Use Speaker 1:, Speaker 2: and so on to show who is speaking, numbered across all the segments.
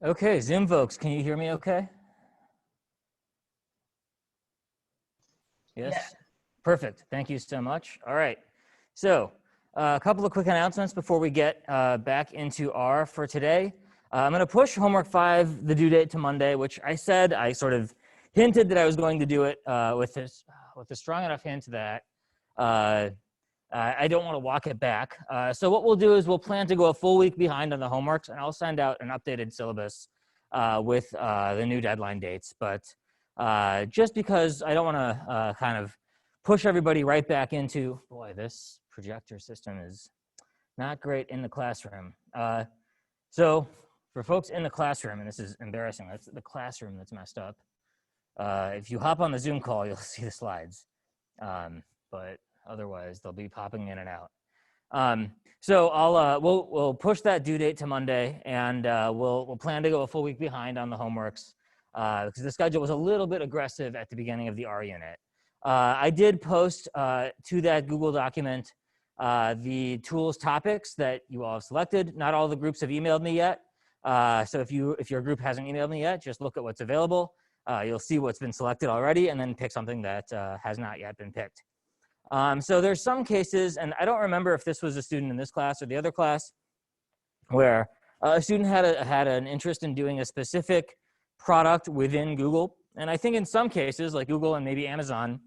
Speaker 1: Okay, Zoom folks, can you hear me okay?
Speaker 2: Yeah.
Speaker 1: Yes? Perfect. Thank you so much. All right. So, a couple of quick announcements before we get back into R for today. I'm going to push homework 5, the due date, to Monday, which I said I sort of hinted that I was going to do it with a strong enough hint that I don't want to walk it back. So what we'll do is we'll plan to go a full week behind on the homeworks, and I'll send out an updated syllabus with the new deadline dates. But just because I don't want to kind of push everybody right back into, boy, this projector system is not great in the classroom. So for folks in the classroom, and this is embarrassing, that's the classroom that's messed up. If you hop on the Zoom call, you'll see the slides. But otherwise, they'll be popping in and out. So we'll push that due date to Monday, and we'll plan to go a full week behind on the homeworks because the schedule was a little bit aggressive at the beginning of the R unit. I did post to that Google document the tools topics that you all have selected. Not all the groups have emailed me yet. So if your group hasn't emailed me yet, just look at what's available. You'll see what's been selected already, and then pick something that has not yet been picked. So there's some cases, and I don't remember if this was a student in this class or the other class, where a student had an interest in doing a specific product within Google. And I think in some cases, like Google and maybe Amazon,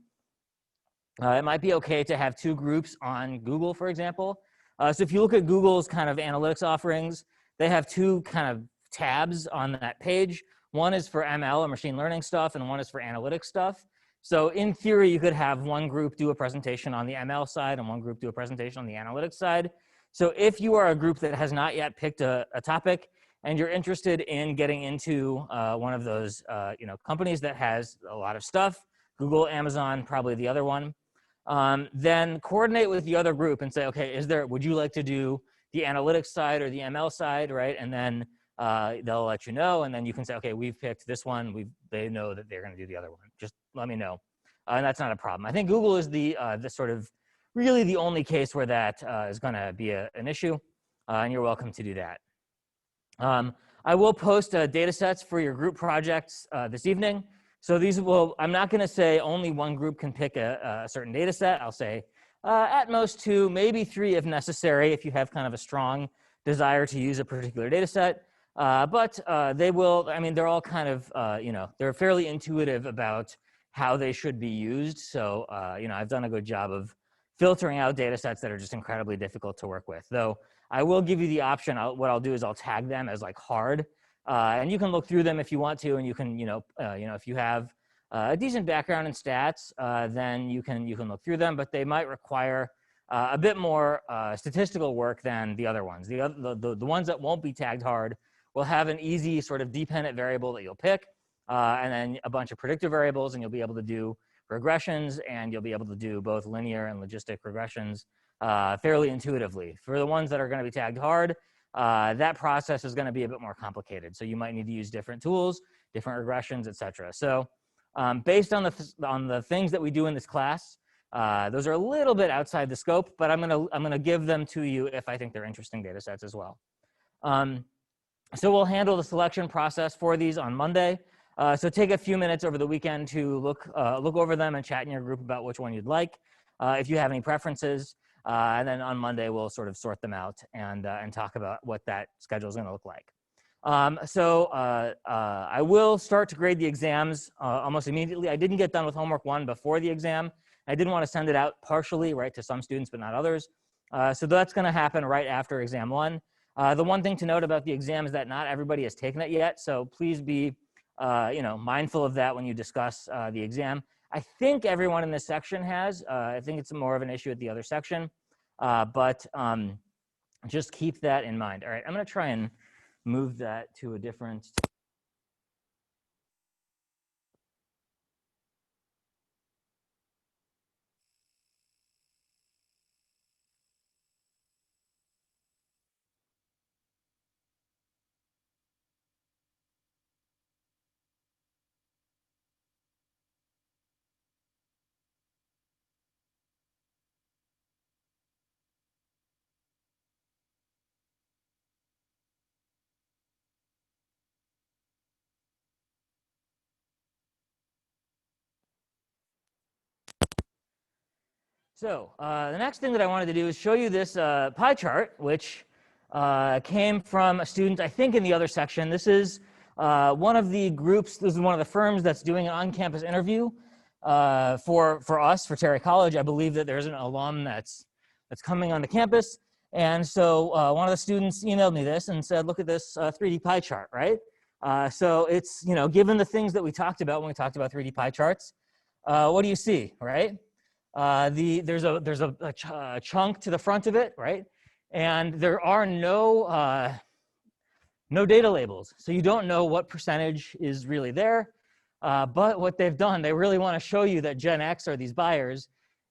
Speaker 1: it might be okay to have 2 groups on Google, for example. So if you look at Google's kind of analytics offerings, they have 2 kind of tabs on that page. One is for ML or machine learning stuff, and one is for analytics stuff. So in theory, you could have one group do a presentation on the ML side and one group do a presentation on the analytics side. So if you are a group that has not yet picked a topic and you're interested in getting into one of those companies that has a lot of stuff, Google, Amazon, probably the other one, then coordinate with the other group and say, okay, would you like to do the analytics side or the ML side, right? And then they'll let you know, and then you can say, okay, we've picked this one. They know that they're going to do the other one. Just let me know, and that's not a problem. I think Google is the sort of really the only case where that is going to be an issue, and you're welcome to do that. I will post data sets for your group projects this evening. So I'm not going to say only one group can pick a certain data set. I'll say at most 2, maybe 3 if necessary, if you have kind of a strong desire to use a particular data set. But they will, I mean, they're all kind of, they're fairly intuitive about how they should be used. So, I've done a good job of filtering out data sets that are just incredibly difficult to work with. Though I will give you the option. What I'll do is I'll tag them as like hard, and you can look through them if you want to, and you can, if you have a decent background in stats, then you can look through them, but they might require a bit more statistical work than the other ones. The ones that won't be tagged hard will have an easy sort of dependent variable that you'll pick, and then a bunch of predictive variables, and you'll be able to do regressions, and you'll be able to do both linear and logistic regressions fairly intuitively. For the ones that are going to be tagged hard, that process is going to be a bit more complicated. So you might need to use different tools, different regressions, etc. So based on the things that we do in this class, those are a little bit outside the scope, but I'm gonna give them to you if I think they're interesting data sets as well. So we'll handle the selection process for these on Monday. So take a few minutes over the weekend to look over them and chat in your group about which one you'd like, if you have any preferences. And then on Monday, we'll sort of sort them out and talk about what that schedule is going to look like. I will start to grade the exams almost immediately. I didn't get done with homework 1 before the exam. I didn't want to send it out partially, right, to some students, but not others. So that's going to happen right after exam 1. The one thing to note about the exam is that not everybody has taken it yet. So please be, mindful of that when you discuss the exam. I think everyone in this section has. I think it's more of an issue at the other section, but just keep that in mind. All right, I'm going to try and move that to a different. So the next thing that I wanted to do is show you this pie chart, which came from a student, I think, in the other section. This is one of the groups, this is one of the firms that's doing an on-campus interview for us, for Terry College. I believe that there's an alum that's coming onto campus. And so one of the students emailed me this and said, look at this 3D pie chart, right? So it's, you know, given the things that we talked about when we talked about 3D pie charts, what do you see, right? There's a chunk to the front of it, right? And there are no data labels. So you don't know what percentage is really there. But what they've done, they really want to show you that Gen X are these buyers.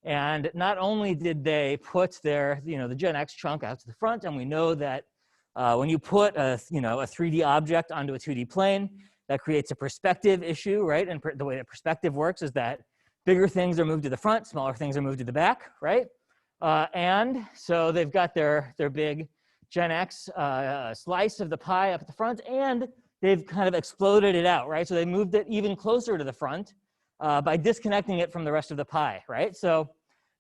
Speaker 1: And not only did they put their, the Gen X chunk out to the front, and we know that when you put a 3D object onto a 2D plane, that creates a perspective issue, right? And the way that perspective works is that bigger things are moved to the front, smaller things are moved to the back, right? And so they've got their big Gen X slice of the pie up at the front, and they've kind of exploded it out, right? So they moved it even closer to the front by disconnecting it from the rest of the pie, right? So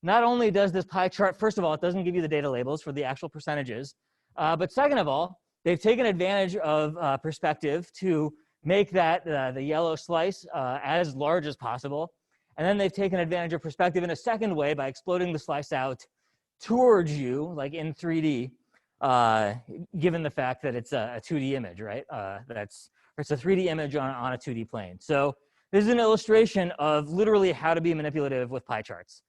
Speaker 1: not only does this pie chart, first of all, it doesn't give you the data labels for the actual percentages, but second of all, they've taken advantage of perspective to make that the yellow slice as large as possible. And then they've taken advantage of perspective in a second way by exploding the slice out towards you, like in 3D, given the fact that it's a 2D image, right? It's a 3D image on a 2D plane. So this is an illustration of literally how to be manipulative with pie charts,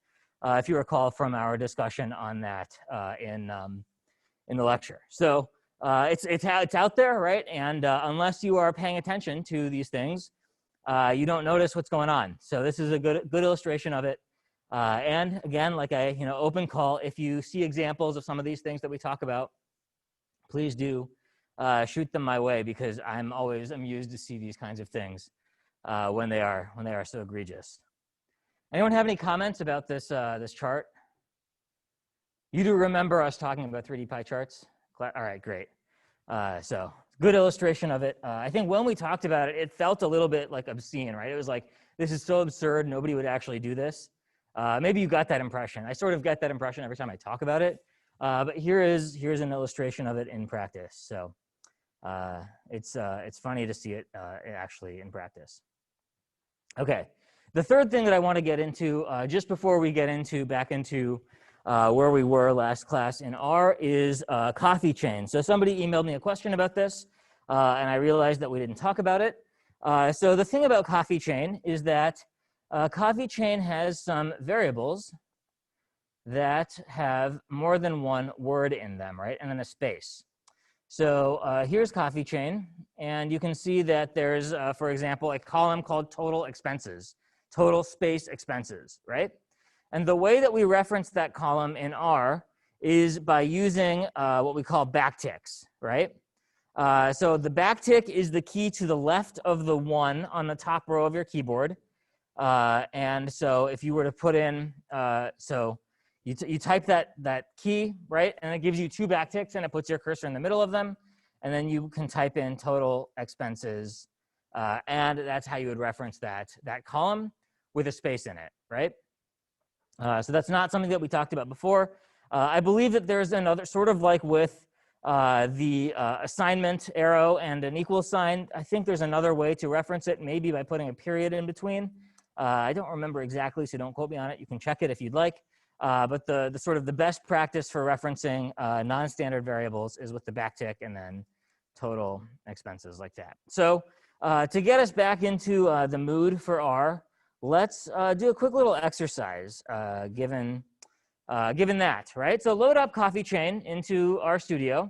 Speaker 1: if you recall from our discussion on that in the lecture. So it's out there, right? And unless you are paying attention to these things, you don't notice what's going on. So this is a good illustration of it. And again, like open call, if you see examples of some of these things that we talk about, please do shoot them my way, because I'm always amused to see these kinds of things when they are so egregious. Anyone have any comments about this this chart? You do remember us talking about 3D pie charts? All right, great. So good illustration of it. I think when we talked about it, it felt a little bit like obscene, right? It was like, this is so absurd, nobody would actually do this. Maybe you got that impression. I sort of get that impression every time I talk about it. But here's an illustration of it in practice. So it's funny to see it actually in practice. Okay, the third thing that I want to get into just before we get back into where we were last class in R is coffee chain. So somebody emailed me a question about this, and I realized that we didn't talk about it. So the thing about coffee chain is that coffee chain has some variables that have more than one word in them, right? And then a space. So here's coffee chain, and you can see that there's, for example, a column called total expenses, total space expenses, right? And the way that we reference that column in R is by using what we call backticks, right? So the backtick is the key to the left of the 1 on the top row of your keyboard. And so if you were to put in, so you type that key, right? And it gives you 2 backticks, and it puts your cursor in the middle of them. And then you can type in total expenses. And that's how you would reference that column with a space in it, right? So that's not something that we talked about before. I believe that there's another, sort of like with the assignment arrow and an equal sign, I think there's another way to reference it, maybe by putting a period in between. I don't remember exactly, so don't quote me on it. You can check it if you'd like. But the sort of the best practice for referencing non-standard variables is with the backtick and then total expenses like that. So to get us back into the mood for R, let's do a quick little exercise given that, right? So load up coffee chain into RStudio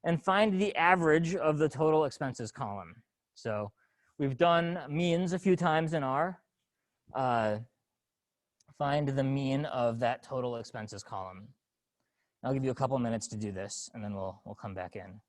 Speaker 1: and find the average of the total expenses column. So we've done means a few times in R. Find the mean of that total expenses column. I'll give you a couple minutes to do this, and then we'll come back in.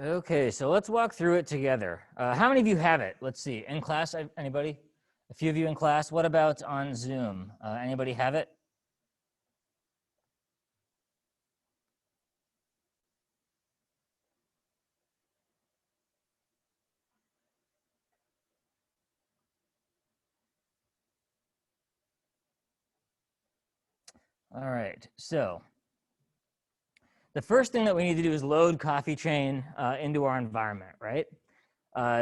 Speaker 1: Okay, so let's walk through it together. How many of you have it? Let's see. In class, anybody? A few of you in class. What about on Zoom? Anybody have it? All right, so the first thing that we need to do is load Coffee Chain into our environment, right?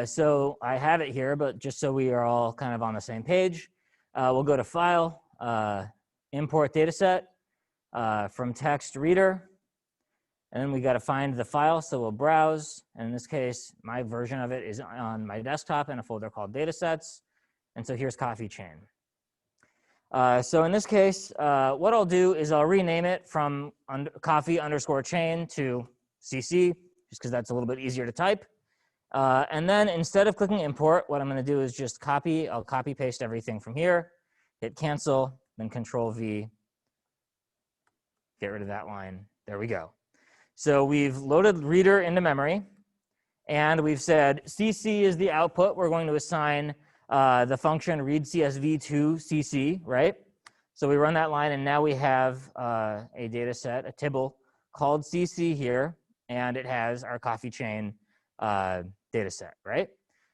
Speaker 1: So I have it here, but just so we are all kind of on the same page, we'll go to File, Import Dataset, from Text Reader, and then we got to find the file, so we'll browse, and in this case, my version of it is on my desktop in a folder called Datasets, and so here's Coffee Chain. So in this case, what I'll do is I'll rename it from coffee_chain to CC, just because that's a little bit easier to type. And then instead of clicking import, what I'm going to do is just copy. I'll copy paste everything from here, hit cancel, then Control V, get rid of that line. There we go. So we've loaded reader into memory, and we've said CC is the output. We're going to assign the function read CSV to CC, right? So we run that line, and now we have a data set, a tibble called CC here, and it has our Coffee Chain data set, right?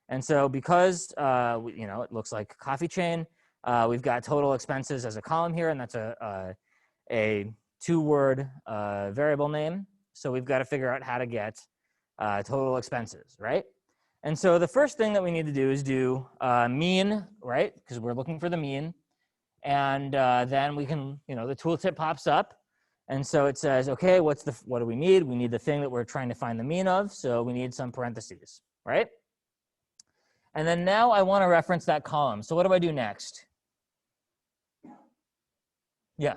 Speaker 1: And so because it looks like Coffee Chain, we've got total expenses as a column here, and that's a two-word variable name. So we've got to figure out how to get total expenses, right? And so the first thing that we need to do is do mean, right? Because we're looking for the mean. And then we can, the tooltip pops up. And so it says, okay, what do we need? We need the thing that we're trying to find the mean of. So we need some parentheses, right? And then now I want to reference that column. So what do I do next? Yeah.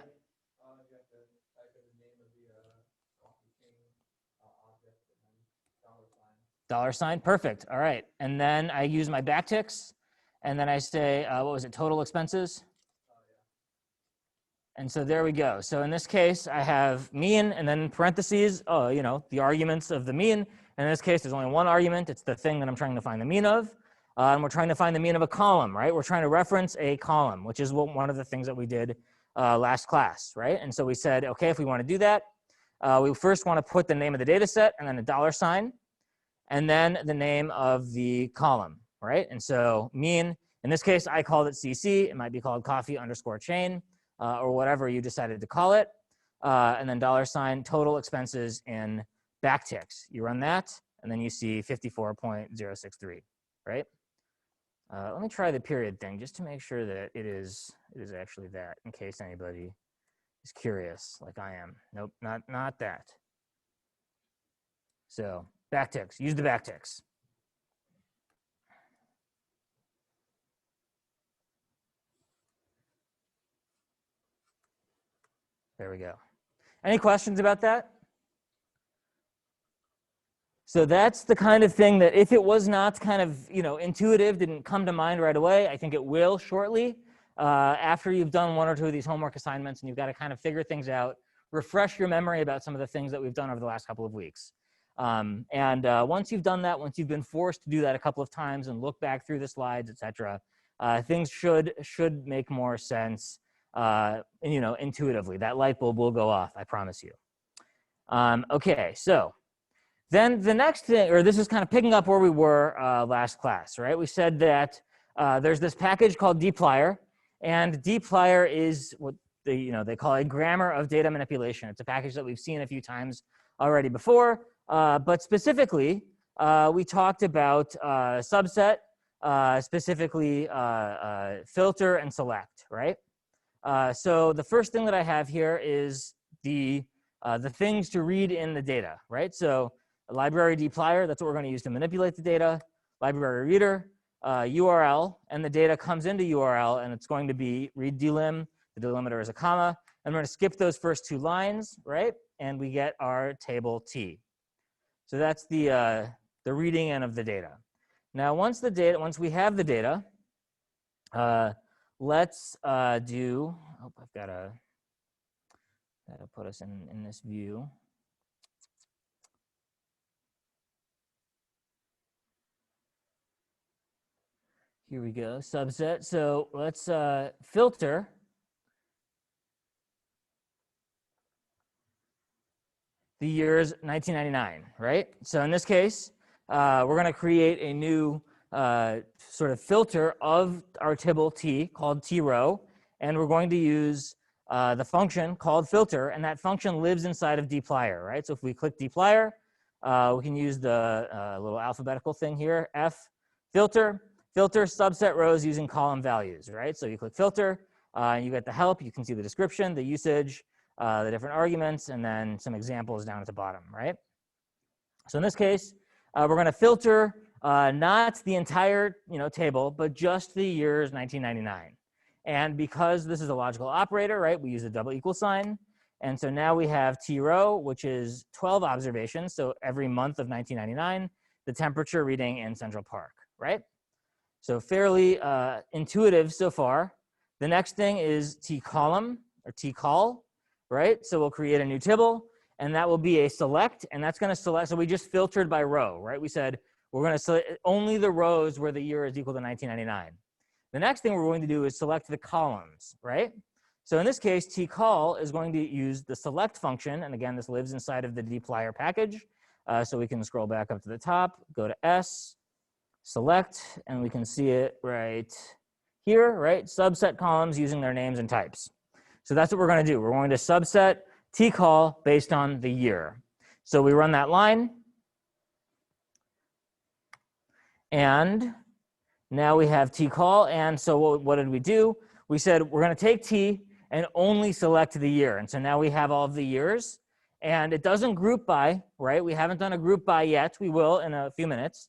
Speaker 1: $, perfect. All right. And then I use my backticks, and then I say, what was it, total expenses? And so there we go. So in this case, I have mean, and then parentheses, the arguments of the mean. And in this case, there's only one argument. It's the thing that I'm trying to find the mean of. And we're trying to find the mean of a column, right? We're trying to reference a column, which is one of the things that we did last class, right? And so we said, okay, if we want to do that, we first want to put the name of the data set and then a $, and then the name of the column, right? And so mean, in this case, I called it CC. It might be called coffee_chain. Or whatever you decided to call it, and then $, total expenses in backticks. You run that, and then you see 54.063, right? Let me try the period thing just to make sure that it is actually that, in case anybody is curious, like I am. Nope, not that. So backticks, use the backticks. There we go. Any questions about that? So that's the kind of thing that if it was not kind of, intuitive, didn't come to mind right away, I think it will shortly. After you've done one or two of these homework assignments and you've got to kind of figure things out, refresh your memory about some of the things that we've done over the last couple of weeks. Once you've done that, once you've been forced to do that a couple of times and look back through the slides, etc., things should make more sense, intuitively. That light bulb will go off, I promise you. Okay, so then the next thing, or this is kind of picking up where we were last class, right? We said that there's this package called dplyr, and dplyr is what they call a grammar of data manipulation. It's a package that we've seen a few times already before, but specifically, we talked about subset, specifically filter and select, right? So the first thing that I have here is the things to read in the data, right? So library dplyr, that's what we're going to use to manipulate the data. Library reader, URL, and the data comes into URL, and it's going to be read delim. The delimiter is a comma. And we're going to skip those first two lines, right? And we get our table T. So that's the reading end of the data. Now, once we have the data, let's do. Oh, I've got to put us in this view. Here we go, subset. So let's filter the years 1999, right? So in this case, we're going to create a new sort of filter of our tibble T called trow, and we're going to use the function called filter, and that function lives inside of dplyr, right? So if we click dplyr, we can use the little alphabetical thing here, F, filter subset rows using column values, right? So you click filter, and you get the help, you can see the description, the usage, the different arguments, and then some examples down at the bottom, right? So in this case, we're going to filter not the entire table, but just the years 1999. And because this is a logical operator, right, we use a double equal sign. And so now we have trow, which is 12 observations. So every month of 1999, the temperature reading in Central Park, right? So fairly intuitive so far. The next thing is tcolumn or tcol, right? So we'll create a new tibble, and that will be a select, and that's going to select. So we just filtered by row, right? We said we're going to select only the rows where the year is equal to 1999. The next thing we're going to do is select the columns, right? So in this case, tcol is going to use the select function, and again, this lives inside of the dplyr package. So we can scroll back up to the top, go to S, select, and we can see it right here, right? Subset columns using their names and types. So that's what we're going to do. We're going to subset tcol based on the year. So we run that line, and now we have tcol. And so what did we do? We said we're going to take T and only select the year. And so now we have all of the years, and it doesn't group by, right? We haven't done a group by yet. We will in a few minutes.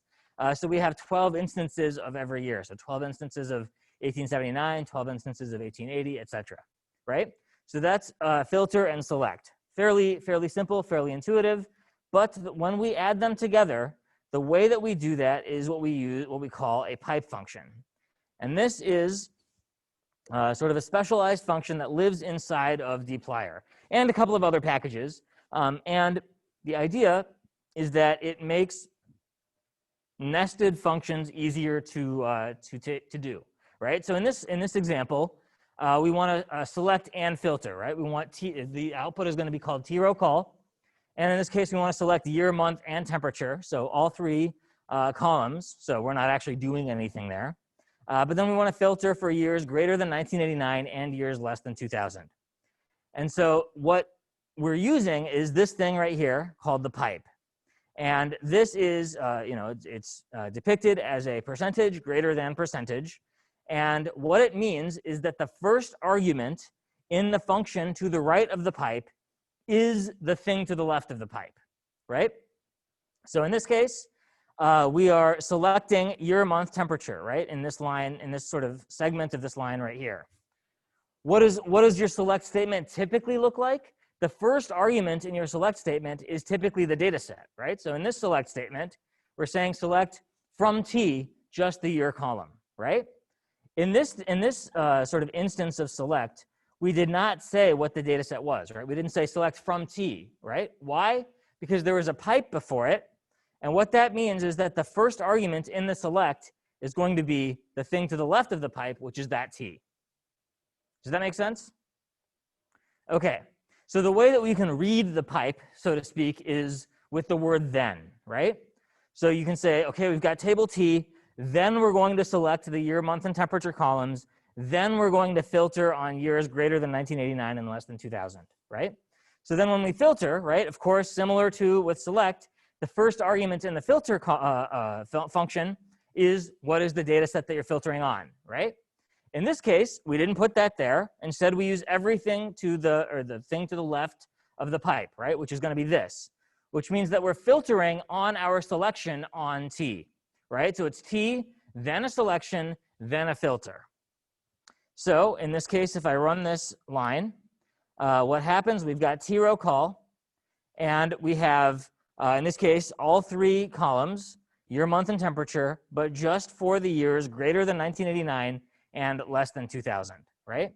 Speaker 1: So we have 12 instances of every year. So 12 instances of 1879, 12 instances of 1880, et cetera, right? So that's filter and select. Fairly simple, fairly intuitive. But when we add them together, the way that we do that is what we call a pipe function. And this is sort of a specialized function that lives inside of dplyr and a couple of other packages. And the idea is that it makes nested functions easier to do, right? So in this example, we want to select and filter, right? We want the output is going to be called trow call, and in this case, we want to select year, month, and temperature, so all three columns. So we're not actually doing anything there, but then we want to filter for years greater than 1989 and years less than 2000. And so what we're using is this thing right here called the pipe. And this is, it's depicted as a percentage greater than percentage. And what it means is that the first argument in the function to the right of the pipe is the thing to the left of the pipe, right? So in this case, we are selecting year, month, temperature, right? In this line, in this sort of segment of this line right here. What does your select statement typically look like? The first argument in your select statement is typically the data set, right? So in this select statement, we're saying select from T just the year column, right? In this sort of instance of select, we did not say what the data set was, right? We didn't say select from T, right? Why? Because there was a pipe before it. And what that means is that the first argument in the select is going to be the thing to the left of the pipe, which is that T. Does that make sense? Okay. So the way that we can read the pipe, so to speak, is with the word then, right? So you can say, okay, we've got table T, then we're going to select the year, month, and temperature columns, then we're going to filter on years greater than 1989 and less than 2000, right? So then when we filter, right, of course, similar to with select, the first argument in the filter function is what is the data set that you're filtering on, right? In this case, we didn't put that there. Instead, we use everything to the thing to the left of the pipe, right? Which is going to be this, which means that we're filtering on our selection on T, right? So it's T, then a selection, then a filter. So in this case, if I run this line, what happens? We've got trow call, and we have, in this case, all three columns, year, month, and temperature, but just for the years greater than 1989 and less than 2000, right?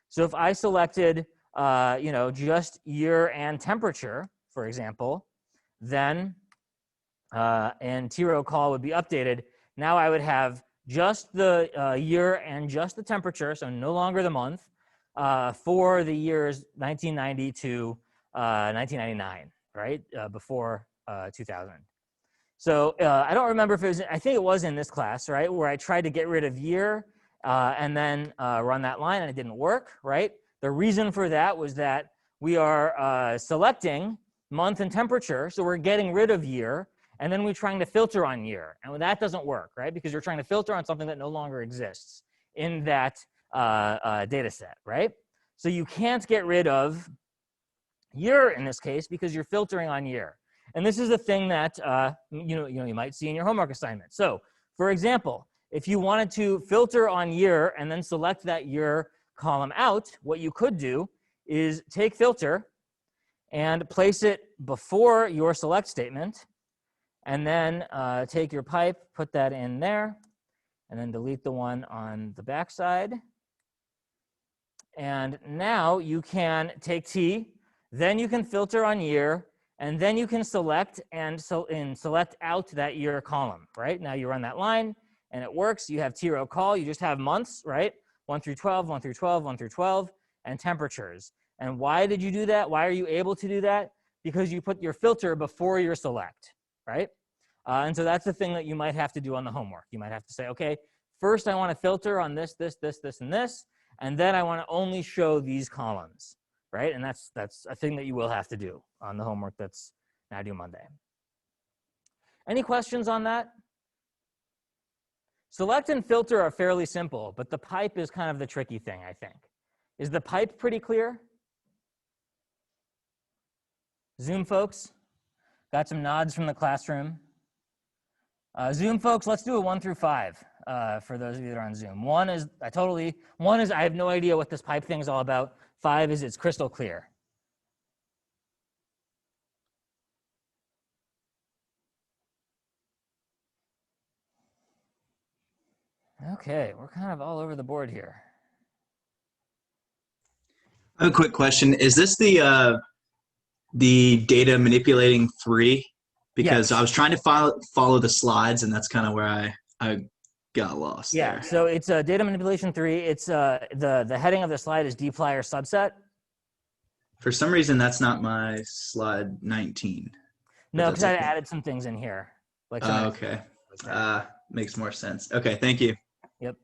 Speaker 1: So if I selected, just year and temperature, for example, then and trow call would be updated. Now I would have just the year and just the temperature, so no longer the month, for the years 1990 to 1999, right? Before 2000. So I don't remember if it was, I think it was in this class, right? Where I tried to get rid of year and then run that line and it didn't work, right? The reason for that was that we are selecting month and temperature. So we're getting rid of year and then we're trying to filter on year. And that doesn't work, right? Because you're trying to filter on something that no longer exists in that data set, right? So you can't get rid of year in this case because you're filtering on year. And this is a thing that you might see in your homework assignment. So for example, if you wanted to filter on year and then select that year column out, what you could do is take filter and place it before your select statement, and then take your pipe, put that in there, and then delete the one on the back side. And now you can take T, then you can filter on year, and then you can select and select out that year column, right? Now you run that line and it works. You have T row call, you just have months, right? 1 through 12, 1 through 12, 1 through 12, and temperatures. And why did you do that? Why are you able to do that? Because you put your filter before your select, right? And so that's the thing that you might have to do on the homework. You might have to say, okay, first I want to filter on this, this, this, this, and this, and then I want to only show these columns. Right? And that's a thing that you will have to do on the homework that's now due Monday. Any questions on that? Select and filter are fairly simple, but the pipe is kind of the tricky thing, I think. Is the pipe pretty clear? Zoom folks? Got some nods from the classroom. Zoom folks, let's do a 1 through 5 for those of you that are on Zoom. One is I have no idea what this pipe thing is all about. 5 is it's crystal clear. Okay, we're kind of all over the board here.
Speaker 2: I have a quick question. Is this the data manipulating 3? Because yes. I was trying to follow the slides, and that's kind of where I got lost.
Speaker 1: Yeah, there. So it's data manipulation 3. It's the heading of the slide is dplyr subset.
Speaker 2: For some reason, that's not my slide 19.
Speaker 1: No, because I added some things in here. Like
Speaker 2: okay. Makes more sense. Okay, thank you.
Speaker 1: Yep.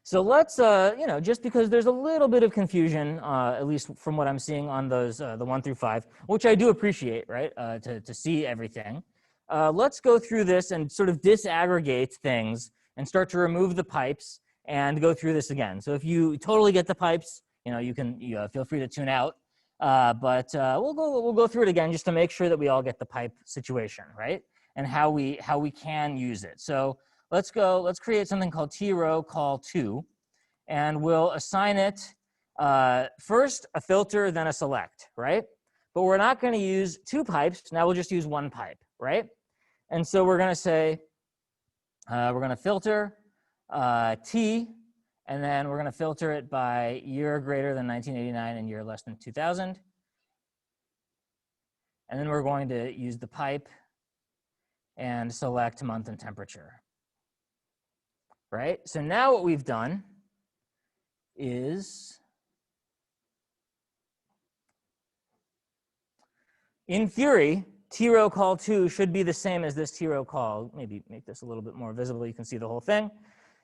Speaker 1: So let's, just because there's a little bit of confusion, at least from what I'm seeing on those, the 1 through 5, which I do appreciate, right, to see everything. Let's go through this and sort of disaggregate things and start to remove the pipes and go through this again. So if you totally get the pipes, you can feel free to tune out. But we'll go through it again just to make sure that we all get the pipe situation, right? And how we can use it. So let's create something called T-row call 2, and we'll assign it first a filter, then a select, right? But we're not going to use 2 pipes. Now we'll just use 1 pipe, right? And so we're going to say, we're going to filter T, and then we're going to filter it by year greater than 1989 and year less than 2000. And then we're going to use the pipe and select month and temperature. Right? So now what we've done is, in theory, T-row call 2 should be the same as this T-row call. Maybe make this a little bit more visible. You can see the whole thing.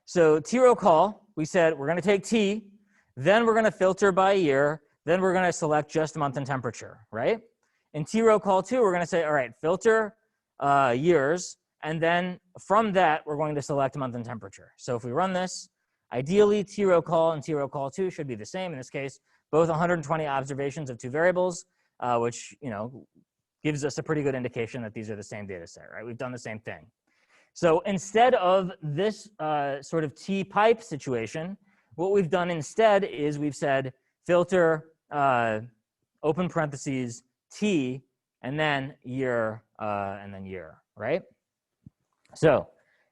Speaker 1: So T-row call, we said we're going to take T, then we're going to filter by year, then we're going to select just month and temperature, right? In T-row call 2, we're going to say, all right, filter years, and then from that, we're going to select month and temperature. So if we run this, ideally, T-row call and T-row call 2 should be the same. In this case, both 120 observations of 2 variables, which gives us a pretty good indication that these are the same data set, right? We've done the same thing. So instead of this sort of T-pipe situation, what we've done instead is we've said filter, open parentheses, T, and then year, right? So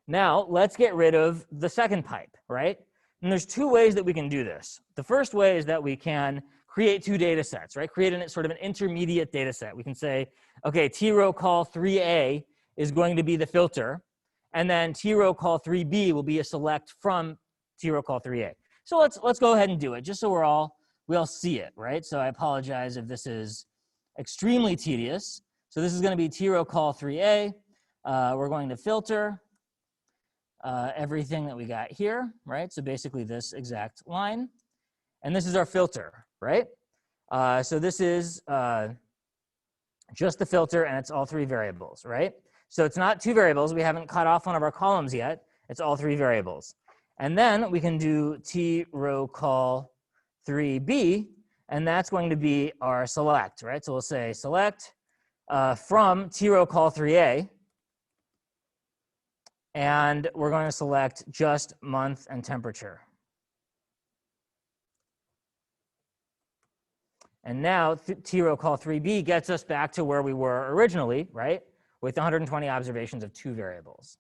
Speaker 1: now let's get rid of the second pipe, right? And there's 2 ways that we can do this. The first way is that we can create two data sets, right? Create sort of an intermediate data set. We can say, okay, T-row call 3A is going to be the filter, and then T-row call 3B will be a select from T-row call 3A. So let's go ahead and do it, just so we all see it, right? So I apologize if this is extremely tedious. So this is going to be T-row call 3A. We're going to filter everything that we got here, right? So basically this exact line. And this is our filter, right? So this is just the filter, and it's all three variables, right? So it's not two variables. We haven't cut off one of our columns yet. It's all three variables. And then we can do T-row call 3B, and that's going to be our select, right? So we'll say select from T-row call 3A, and we're going to select just month and temperature. And now T-row call 3B gets us back to where we were originally, right? With 120 observations of two variables.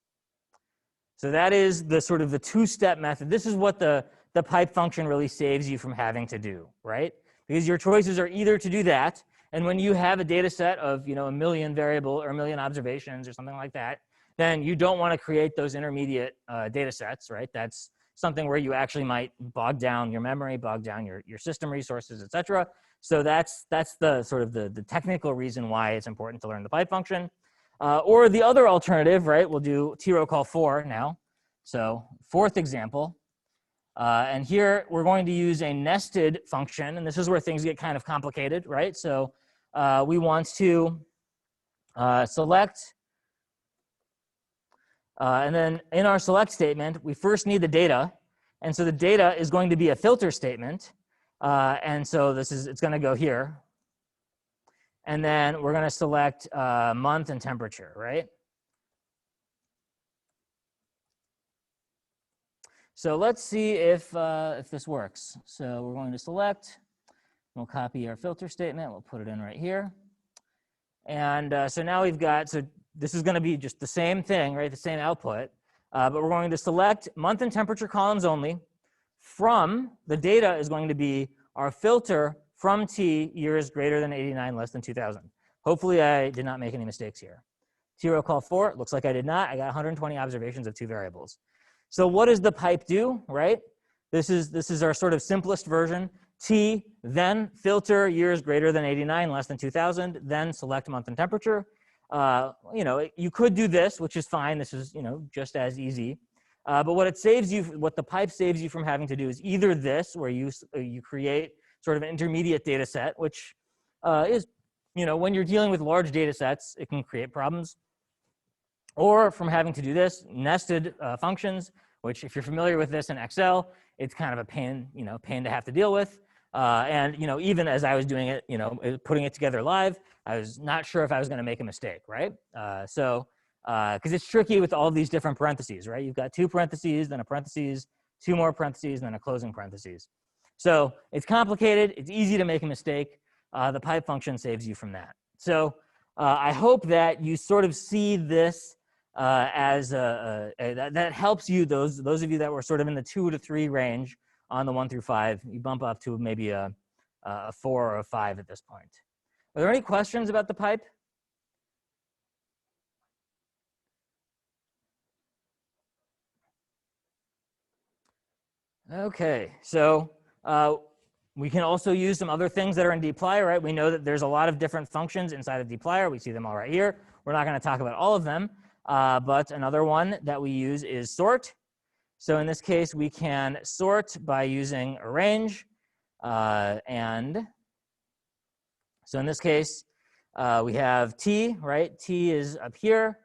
Speaker 1: So that is the sort of the two-step method. This is what the pipe function really saves you from having to do, right? Because your choices are either to do that, and when you have a data set of, you know, 1 million variable or 1 million observations or something like that, then you don't want to create those intermediate data sets, right? That's something where you actually might bog down your memory, bog down your system resources, et cetera. So that's the sort of the technical reason why it's important to learn the pipe function. Or the other alternative, right? We'll do T-row call 4 now. So fourth example. And here we're going to use a nested function. And this is where things get kind of complicated, right? So we want to select. And then in our select statement, we first need the data. And so the data is going to be a filter statement. And so it's going to go here. And then we're going to select month and temperature, right? So let's see if this works. So we're going to select. We'll copy our filter statement. We'll put it in right here. And so now we've got, so this is going to be just the same thing, right? The same output. But we're going to select month and temperature columns only. From the data is going to be our filter from T, years greater than 89, less than 2000. Hopefully I did not make any mistakes here. T-row call 4, looks like I did not. I got 120 observations of two variables. So what does the pipe do, right? This is our sort of simplest version. T, then filter years greater than 89, less than 2000, then select month and temperature. You know, you could do this, which is fine. This is, you know, just as easy. But what the pipe saves you from having to do is either this, where you create sort of an intermediate data set, which is, you know, when you're dealing with large data sets, it can create problems. Or from having to do this, nested functions, which if you're familiar with this in Excel, it's kind of a pain to have to deal with. And, you know, even as I was doing it, you know, putting it together live, I was not sure if I was going to make a mistake, right? Because it's tricky with all of these different parentheses, right? You've got two parentheses, then a parentheses, two more parentheses, and then a closing parentheses. So it's complicated. It's easy to make a mistake. The pipe function saves you from that. So I hope that you sort of see this as that helps you, those of you that were sort of in the 2 to 3 range on the 1 through 5, you bump up to maybe a 4 or a 5 at this point. Are there any questions about the pipe? Okay, so we can also use some other things that are in dplyr, right? We know that there's a lot of different functions inside of dplyr. We see them all right here. We're not going to talk about all of them, but another one that we use is sort. So in this case, we can sort by using arrange, and so in this case, we have T, right? T is up here,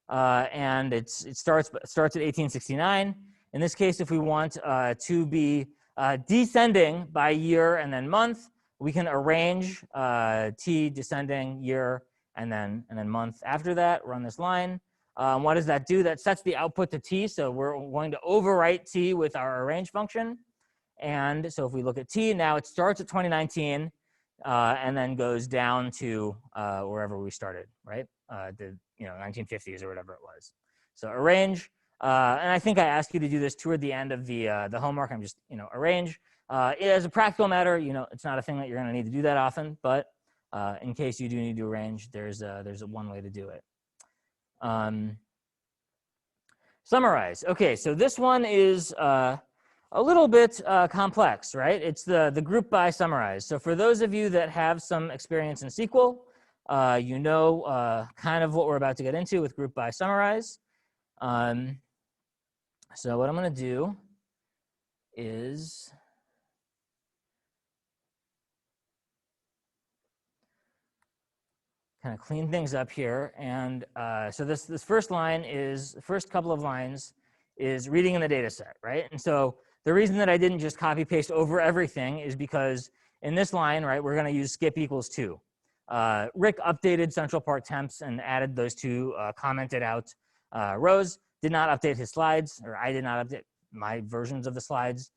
Speaker 1: and it starts at 1869. In this case, if we want to be descending by year and then month, we can arrange T descending year and then month after that. Run this line. What does that do? That sets the output to T. So we're going to overwrite T with our arrange function. And so if we look at T, now it starts at 2019 and then goes down to wherever we started, right? The 1950s or whatever it was. So arrange. And I think I asked you to do this toward the end of the homework. I'm just, arrange. As a practical matter, it's not a thing that you're going to need to do that often, but in case you do need to arrange, there's a one way to do it. Summarize. Okay, so this one is a little bit complex, right? It's the group by summarize. So for those of you that have some experience in SQL, you know kind of what we're about to get into with group by summarize. So what I'm going to do is kind of clean things up here. And so this first line is, the first couple of lines is reading in the data set, right? And so the reason that I didn't just copy paste over everything is because in this line, right, we're going to use skip equals 2. Rick updated central part temps and added those two commented out rows, did not update his slides, or I did not update my versions of the slides.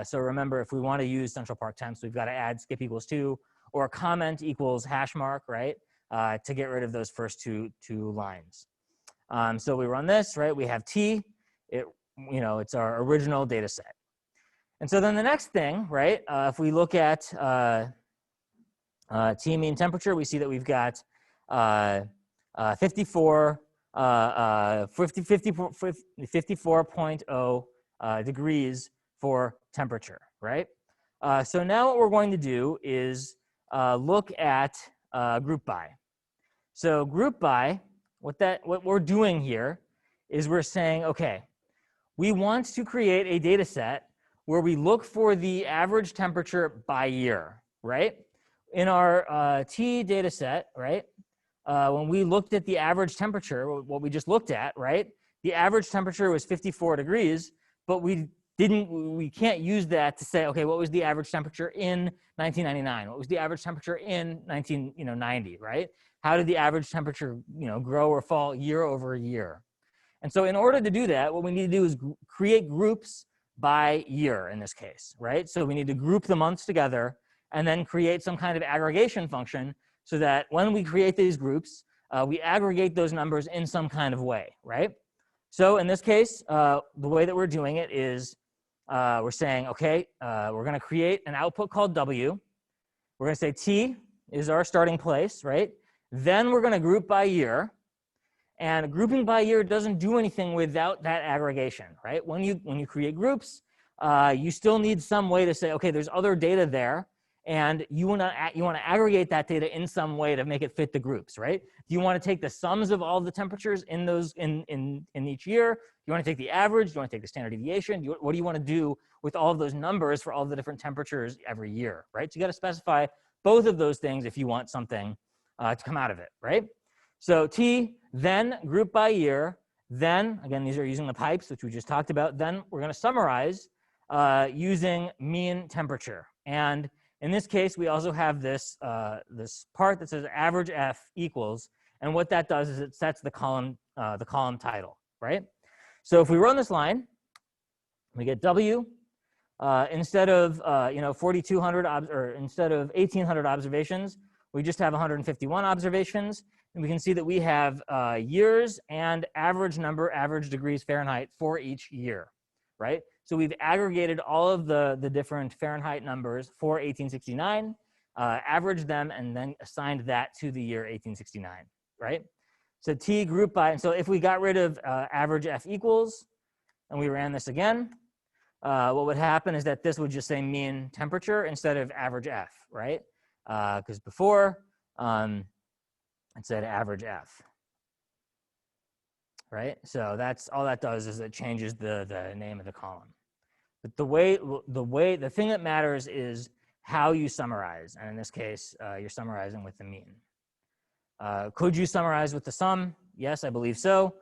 Speaker 1: So remember, if we want to use central part temps, we've got to add skip equals 2 or comment equals hash mark, right? To get rid of those first two lines. So we run this, right? We have T, it's our original data set. And so then the next thing, right? If we look at T mean temperature, we see that we've got 54.0 degrees for temperature, right? So now what we're going to do is look at group by. So group by, what we're doing here is we're saying, okay, we want to create a data set where we look for the average temperature by year, right? In our T data set, right, when we looked at the average temperature, what we just looked at, right, the average temperature was 54 degrees, but we can't use that to say, okay, what was the average temperature in 1999? What was the average temperature in 1990, right? How did the average temperature, grow or fall year over year? And so in order to do that, what we need to do is create groups by year in this case, right? So we need to group the months together and then create some kind of aggregation function so that when we create these groups, we aggregate those numbers in some kind of way, right? So in this case, the way that we're doing it is we're saying, okay, we're going to create an output called W. We're going to say T is our starting place, right? Then we're going to group by year. And grouping by year doesn't do anything without that aggregation, right? When you create groups, you still need some way to say, okay, there's other data there, and you want to aggregate that data in some way to make it fit the groups, right? Do you want to take the sums of all the temperatures in those in each year? Do you want to take the average? Do you want to take the standard deviation? What do you want to do with all of those numbers for all the different temperatures every year, right? So you got to specify both of those things if you want something to come out of it, right? So T, then group by year, then, again, these are using the pipes, which we just talked about. Then we're going to summarize using mean temperature. And in this case, we also have this, this part that says average F equals. And what that does is it sets the column title, right? So if we run this line, we get W. Instead of 4,200 or instead of 1,800 observations, we just have 151 observations. And we can see that we have years and average degrees Fahrenheit for each year, right? So we've aggregated all of the different Fahrenheit numbers for 1869, averaged them, and then assigned that to the year 1869, right? So T group by, and so if we got rid of average F equals, and we ran this again, what would happen is that this would just say mean temperature instead of average F, right? Because before, it said average F, right? So that's all that does is it changes the name of the column. But the thing that matters is how you summarize. And in this case, you're summarizing with the mean. Could you summarize with the sum? Yes, I believe so.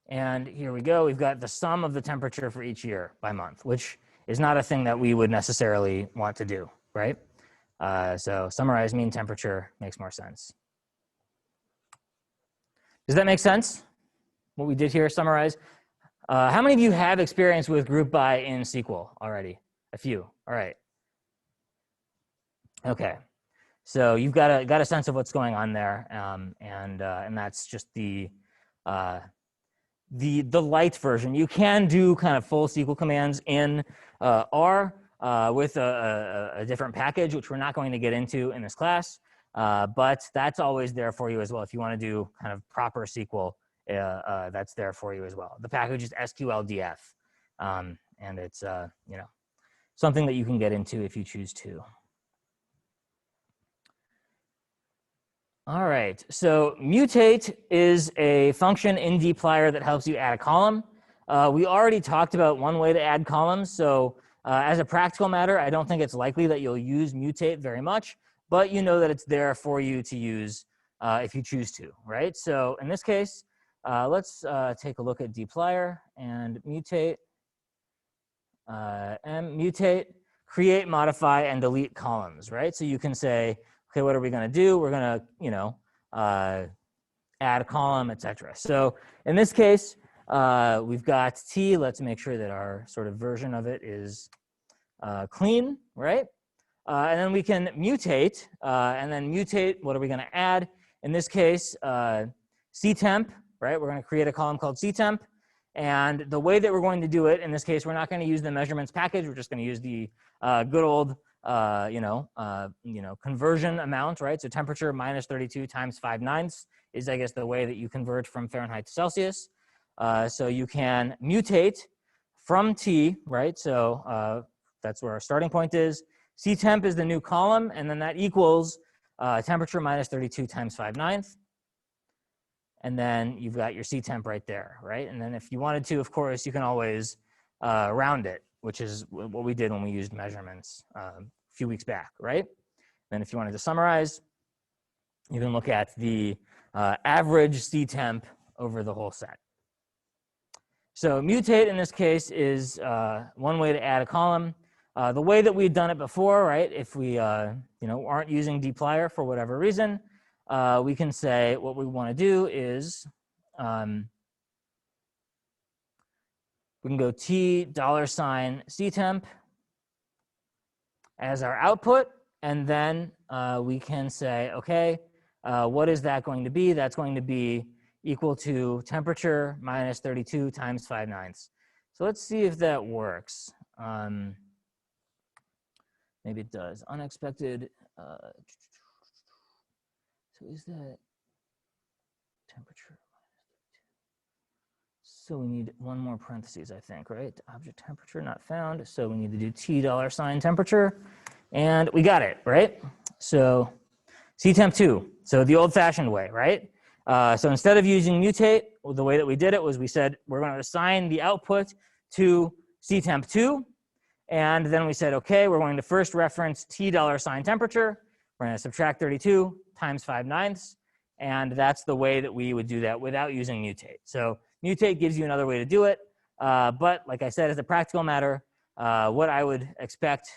Speaker 1: And here we go. We've got the sum of the temperature for each year by month, which is not a thing that we would necessarily want to do, right? So summarize mean temperature makes more sense. Does that make sense? What we did here, summarize. How many of you have experience with group by in SQL already? A few. All right. Okay. So you've got a sense of what's going on there, and that's just the the light version. You can do kind of full SQL commands in R with a different package, which we're not going to get into in this class, but that's always there for you as well. If you want to do kind of proper SQL, that's there for you as well. The package is SQLDF, and it's you know, something that you can get into if you choose to. All right, so mutate is a function in dplyr that helps you add a column. We already talked about one way to add columns, so as a practical matter, I don't think it's likely that you'll use mutate very much, but you know that it's there for you to use if you choose to, right? So in this case, let's take a look at dplyr and mutate, create, modify, and delete columns, right? So you can say, okay, what are we going to do? We're going to, you know, add a column, etc. So in this case, we've got T. Let's make sure that our sort of version of it is clean, right? And then we can mutate, and then mutate, what are we going to add? In this case, ctemp, right? We're going to create a column called ctemp. And the way that we're going to do it, in this case, we're not going to use the measurements package. We're just going to use the good old, conversion amount, right? So temperature minus 32 times 5/9 is, I guess, the way that you convert from Fahrenheit to Celsius. So you can mutate from T, right? So that's where our starting point is. Ctemp is the new column, and then that equals temperature minus 32 times 5/9. And then you've got your ctemp right there, right? And then if you wanted to, of course, you can always round it, which is what we did when we used measurements a few weeks back, right? Then if you wanted to summarize, you can look at the average ctemp over the whole set. So mutate in this case is one way to add a column. The way that we've done it before, right? If we aren't using dplyr for whatever reason, we can say what we want to do is we can go $ctemp as our output, and then we can say, okay, what is that going to be? That's going to be equal to temperature minus 32 times 5/9. So let's see if that works. Maybe it does. Unexpected. So is that temperature? So we need one more parentheses, I think, right? Object temperature not found. So we need to do $temperature. And we got it, right? So ctemp2. So the old-fashioned way, right? So instead of using mutate, the way that we did it was we said we're going to assign the output to ctemp2. And then we said, okay, we're going to first reference $temperature. We're going to subtract 32 times 5/9. And that's the way that we would do that without using mutate. So mutate gives you another way to do it. But like I said, as a practical matter, what I would expect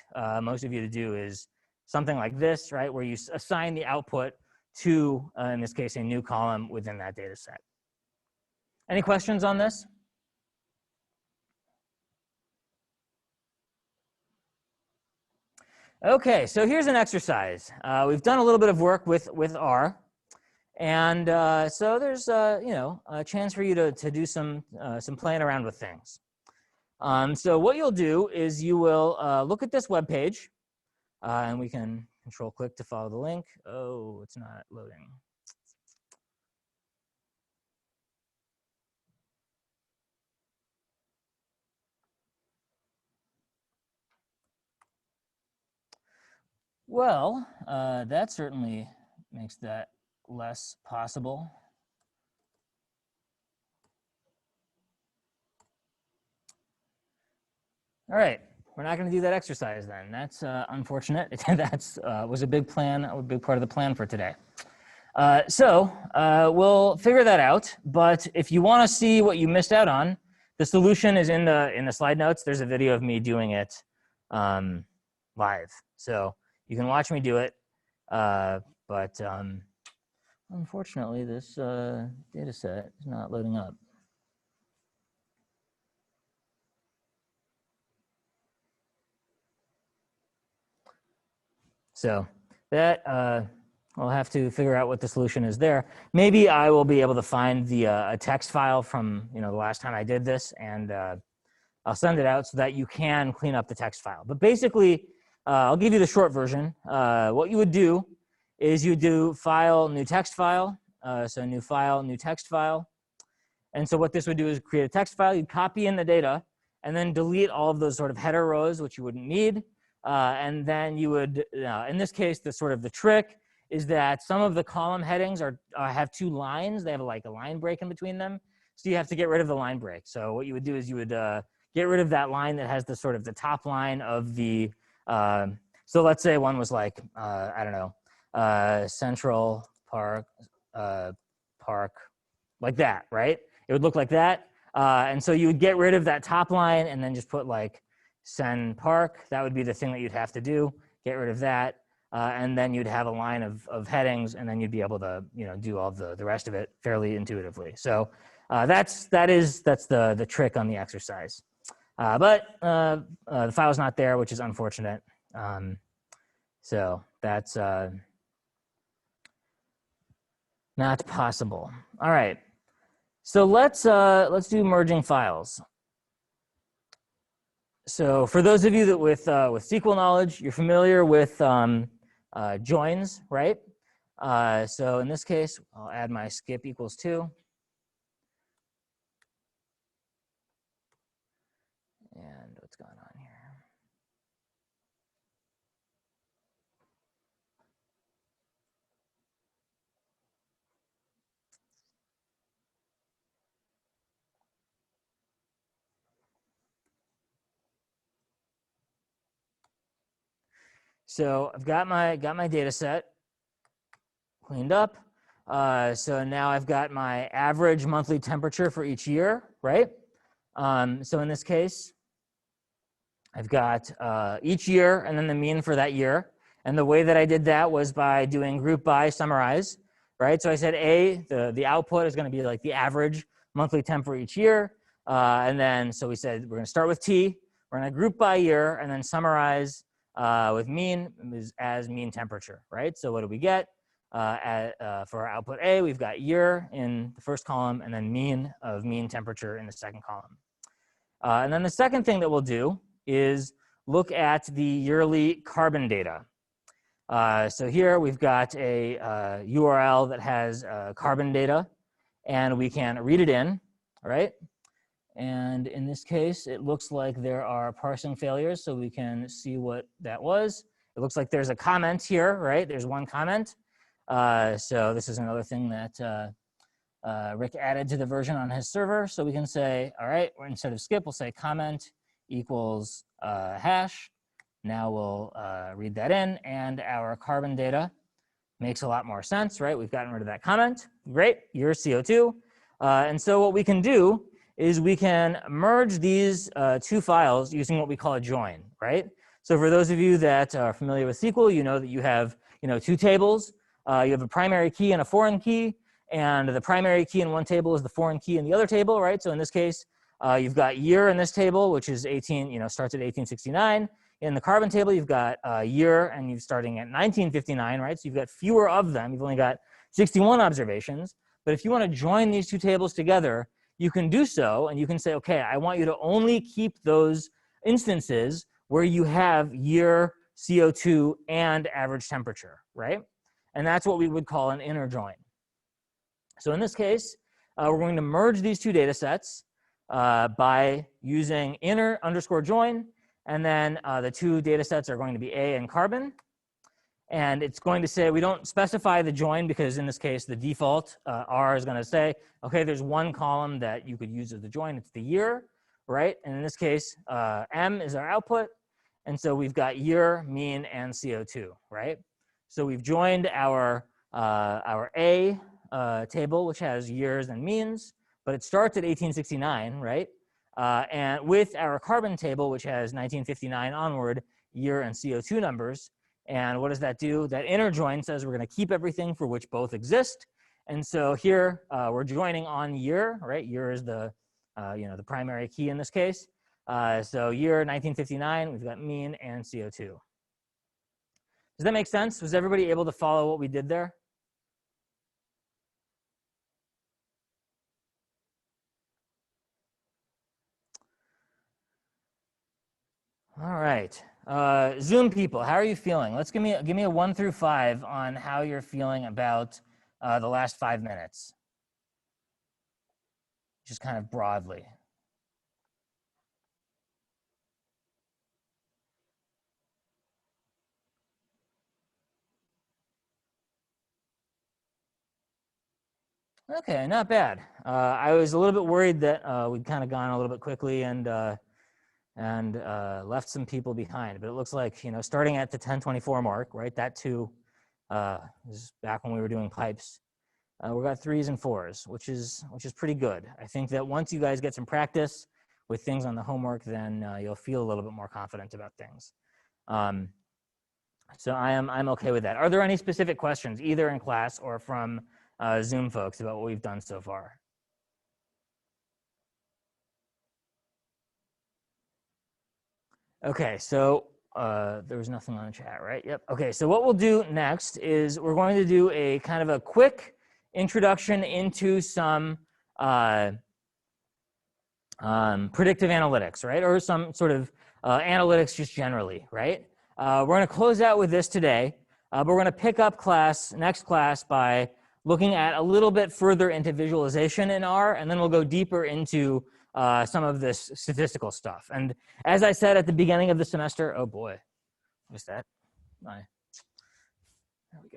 Speaker 1: most of you to do is something like this, right? Where you assign the output to, in this case, a new column within that data set. Any questions on this? Okay, so here's an exercise. We've done a little bit of work with R. And so there's, a chance for you to do some playing around with things. So what you'll do is you will look at this web page, and we can control-click to follow the link. Oh, it's not loading. Well, that certainly makes that less possible. All right, we're not going to do that exercise then. That's unfortunate. That's was a big plan, a big part of the plan for today. So we'll figure that out. But if you want to see what you missed out on, the solution is in the slide notes. There's a video of me doing it live, so you can watch me do it. But unfortunately, this data set is not loading up. So that I'll have to figure out what the solution is there. Maybe I will be able to find the a text file from the last time I did this, and I'll send it out so that you can clean up the text file. But basically, I'll give you the short version. What you would do is you do file, new text file. So new file, new text file. And so what this would do is create a text file. You'd copy in the data and then delete all of those sort of header rows, which you wouldn't need. And then you would, in this case, the trick is that some of the column headings have two lines. They have like a line break in between them. So you have to get rid of the line break. So what you would do is you would get rid of that line that has the top line of the, so let's say one was like, I don't know, Central Park, Park, like that, right? It would look like that. And so you would get rid of that top line and then just put like Sen Park. That would be the thing that you'd have to do, get rid of that. And then you'd have a line of headings, and then you'd be able to do all the rest of it fairly intuitively. So that's the trick on the exercise. But the file's not there, which is unfortunate. So that's not possible. All right. So let's do merging files. So for those of you that with SQL knowledge, you're familiar with joins, right? So in this case, I'll add my skip equals 2. And what's going on here? So I've got my data set cleaned up. So now I've got my average monthly temperature for each year, right? So in this case, I've got each year and then the mean for that year. And the way that I did that was by doing group by summarize, right? So I said the output is going to be like the average monthly temp for each year. And then, so we said we're going to start with T. We're going to group by year and then summarize with mean as mean temperature, right? So what do we get? For our output A, we've got year in the first column and then mean of mean temperature in the second column. And then the second thing that we'll do is look at the yearly carbon data. So here we've got a URL that has carbon data, and we can read it in, right? And in this case, it looks like there are parsing failures, so we can see what that was. It looks like there's a comment here, right? There's one comment. So this is another thing that Rick added to the version on his server. So we can say, all right, instead of skip, we'll say comment equals hash. Now we'll read that in, and our carbon data makes a lot more sense, right? We've gotten rid of that comment. Great, your CO2. And so what we can do is we can merge these two files using what we call a join, right? So for those of you that are familiar with SQL, you know that you have two tables. You have a primary key and a foreign key, and the primary key in one table is the foreign key in the other table, right? So in this case, you've got year in this table, which is starts at 1869. In the carbon table, you've got year, and you're starting at 1959, right? So you've got fewer of them. You've only got 61 observations. But if you want to join these two tables together, you can do so, and you can say, okay, I want you to only keep those instances where you have year, CO2, and average temperature, right? And that's what we would call an inner join. So in this case, we're going to merge these two data sets by using inner underscore join, and then the two data sets are going to be A and carbon. And it's going to say, we don't specify the join because in this case, the default R is going to say, okay, there's one column that you could use as the join. It's the year, right? And in this case, M is our output. And so we've got year, mean, and CO2, right? So we've joined our A table, which has years and means, but it starts at 1869, right? And with our carbon table, which has 1959 onward, year and CO2 numbers. And what does that do? That inner join says we're going to keep everything for which both exist. And so here we're joining on year, right? Year is the the primary key in this case. So year 1959, we've got mean and CO2. Does that make sense? Was everybody able to follow what we did there? All right. Zoom people, how are you feeling? Let's give me a 1 through 5 on how you're feeling about the last 5 minutes. Just kind of broadly. Okay, not bad. I was a little bit worried that we'd kind of gone a little bit quickly and left some people behind. But it looks like, you know, starting at the 10:24 mark, right? That too is back when we were doing pipes. We got 3s and 4s, which is pretty good. I think that once you guys get some practice with things on the homework, then you'll feel a little bit more confident about things. So I'm okay with that. Are there any specific questions, either in class or from Zoom folks, about what we've done so far? Okay, so there was nothing on the chat, right? Yep. Okay, so what we'll do next is we're going to do a kind of a quick introduction into some predictive analytics, right? Or some sort of analytics just generally, right? We're going to close out with this today, but we're going to pick up next class by looking at a little bit further into visualization in R, and then we'll go deeper into some of this statistical stuff. And as I said at the beginning of the semester, oh boy, what's that? There we go.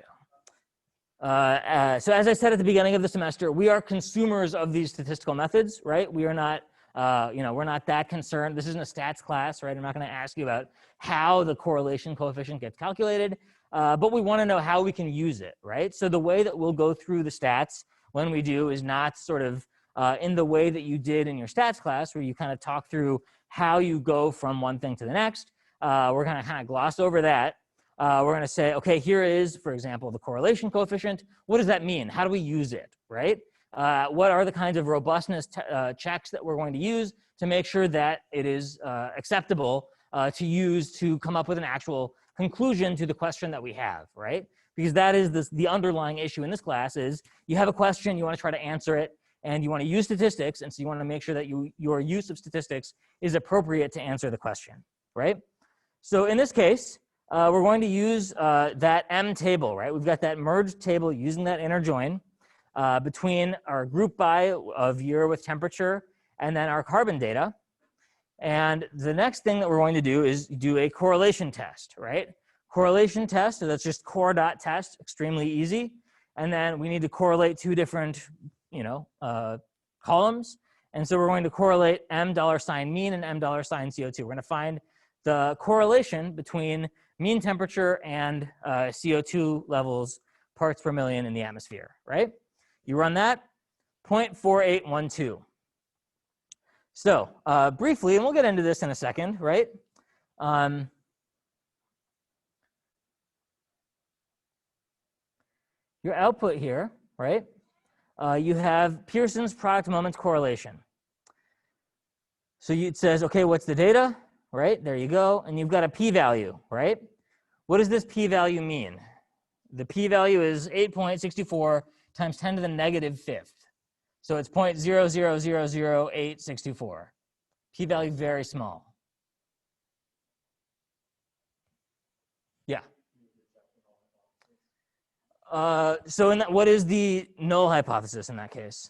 Speaker 1: So as I said at the beginning of the semester, we are consumers of these statistical methods, right? We are not, we're not that concerned. This isn't a stats class, right? I'm not going to ask you about how the correlation coefficient gets calculated, but we want to know how we can use it, right? So the way that we'll go through the stats when we do is not sort of in the way that you did in your stats class, where you kind of talk through how you go from one thing to the next. We're going to kind of gloss over that. We're going to say, okay, here is, for example, the correlation coefficient. What does that mean? How do we use it, right? What are the kinds of robustness checks that we're going to use to make sure that it is acceptable to use to come up with an actual conclusion to the question that we have, right? Because that is the underlying issue in this class is you have a question, you want to try to answer it, and you want to use statistics, and so you want to make sure that your use of statistics is appropriate to answer the question, right? So in this case, we're going to use that M table, right? We've got that merged table using that inner join between our group by of year with temperature and then our carbon data. And the next thing that we're going to do is do a correlation test, right? Correlation test, so that's just core.test, extremely easy. And then we need to correlate two different, columns. And so we're going to correlate $m mean and $m CO2. We're going to find the correlation between mean temperature and CO2 levels, parts per million in the atmosphere, right? You run that, 0.4812. So briefly, and we'll get into this in a second, right? Your output here, right? You have Pearson's product moments correlation. So it says, okay, what's the data? Right, there you go. And you've got a p-value, right? What does this p-value mean? The p-value is 8.64 times 10 to the negative fifth. So it's 0.0000864. P-value very small. Yeah. So in that, what is the null hypothesis in that case?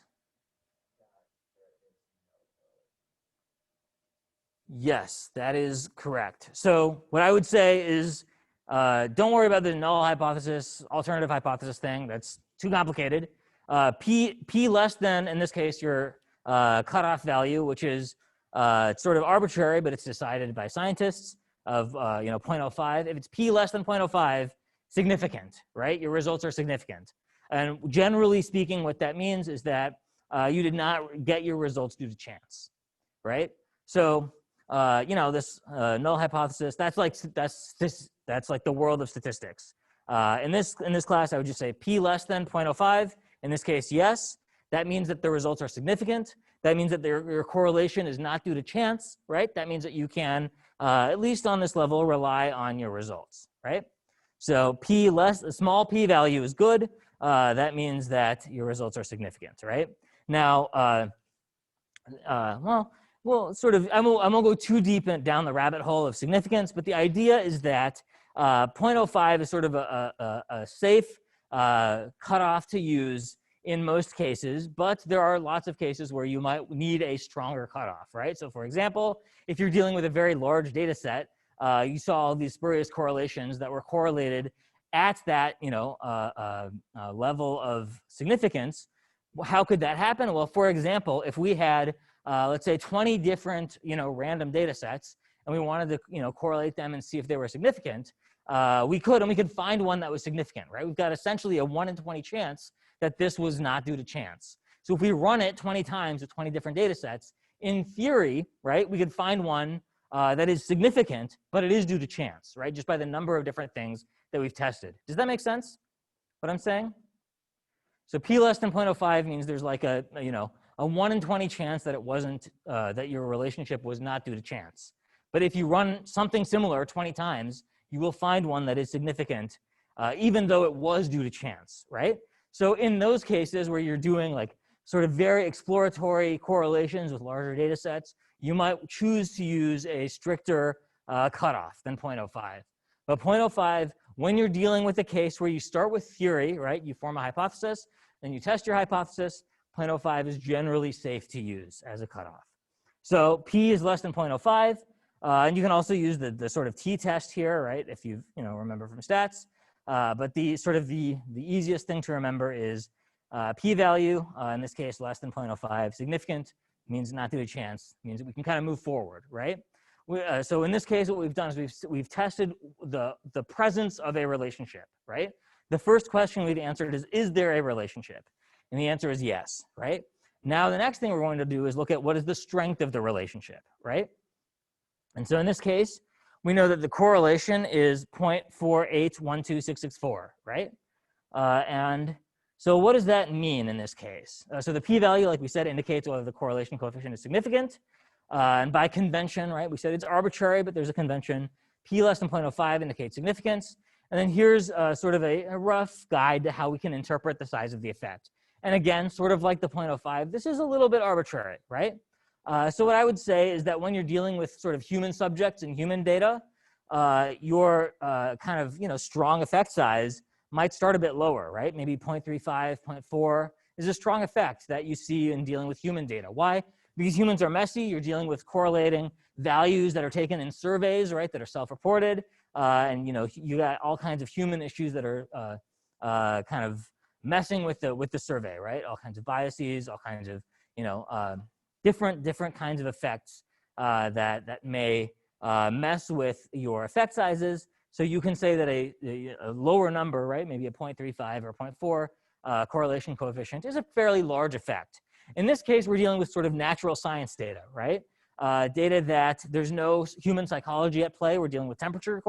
Speaker 1: Yes, that is correct. So what I would say is don't worry about the null hypothesis, alternative hypothesis thing. That's too complicated. P less than, in this case, your cutoff value, which is sort of arbitrary, but it's decided by scientists of 0.05. If it's P less than 0.05, significant, right? Your results are significant. And generally speaking, what that means is that you did not get your results due to chance, right? So this null hypothesis, that's like the world of statistics. In this class, I would just say P less than 0.05. In this case, yes. That means that the results are significant. That means that your correlation is not due to chance, right? That means that you can, at least on this level, rely on your results, right? So a small p value is good. That means that your results are significant, right? Now, well, sort of, I won't go too deep down the rabbit hole of significance, but the idea is that 0.05 is sort of a safe cutoff to use in most cases, but there are lots of cases where you might need a stronger cutoff, right? So for example, if you're dealing with a very large data set, you saw all these spurious correlations that were correlated at that level of significance. How could that happen? Well, for example, if we had, let's say 20 different random data sets, and we wanted to correlate them and see if they were significant, we could find one that was significant, right? We've got essentially a 1 in 20 chance that this was not due to chance. So if we run it 20 times with 20 different data sets, in theory, right, we could find one that is significant, but it is due to chance, right? Just by the number of different things that we've tested. Does that make sense, what I'm saying? So p less than 0.05 means there's like a 1 in 20 chance that it wasn't, that your relationship was not due to chance. But if you run something similar 20 times, you will find one that is significant, even though it was due to chance, right? So in those cases where you're doing like sort of very exploratory correlations with larger data sets, you might choose to use a stricter cutoff than 0.05. But 0.05, when you're dealing with a case where you start with theory, right? You form a hypothesis, then you test your hypothesis, 0.05 is generally safe to use as a cutoff. So p is less than 0.05. And you can also use the sort of t-test here, right? If you remember from stats. But the easiest thing to remember is p-value, in this case, less than 0.05. Significant means not due to chance, means that we can kind of move forward, right? So in this case, what we've done is we've tested the presence of a relationship, right? The first question we've answered is there a relationship? And the answer is yes, right? Now, the next thing we're going to do is look at what is the strength of the relationship, right? And so in this case, we know that the correlation is 0.4812664, right? And so what does that mean in this case? So the p-value, like we said, indicates whether the correlation coefficient is significant. And by convention, right, we said it's arbitrary, but there's a convention. P less than 0.05 indicates significance. And then here's sort of a rough guide to how we can interpret the size of the effect. And again, sort of like the 0.05, this is a little bit arbitrary, right? So what I would say is that when you're dealing with sort of human subjects and human data, your kind of strong effect size might start a bit lower, right? Maybe 0.35, 0.4 is a strong effect that you see in dealing with human data. Why? Because humans are messy. You're dealing with correlating values that are taken in surveys, right, that are self-reported. And you got all kinds of human issues that are kind of messing with the survey, right? All kinds of biases, all kinds of different kinds of effects that may mess with your effect sizes. So you can say that a lower number, right, maybe a 0.35 or 0.4 correlation coefficient is a fairly large effect. In this case, we're dealing with sort of natural science data, right? Data that there's no human psychology at play. We're dealing with temperature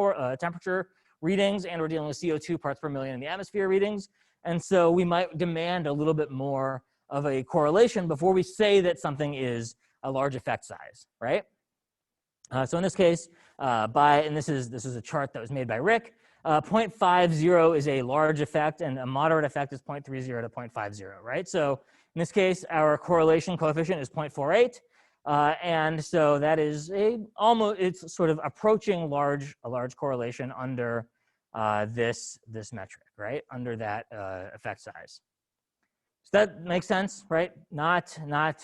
Speaker 1: readings, and we're dealing with CO2 parts per million in the atmosphere readings. And so we might demand a little bit more of a correlation before we say that something is a large effect size, right? So in this case, and this is a chart that was made by Rick, 0.50 is a large effect, and a moderate effect is 0.30 to 0.50, right? So in this case, our correlation coefficient is 0.48, and so that is it's sort of approaching a large correlation under this metric, right? Under that effect size. Does that make sense, right? Not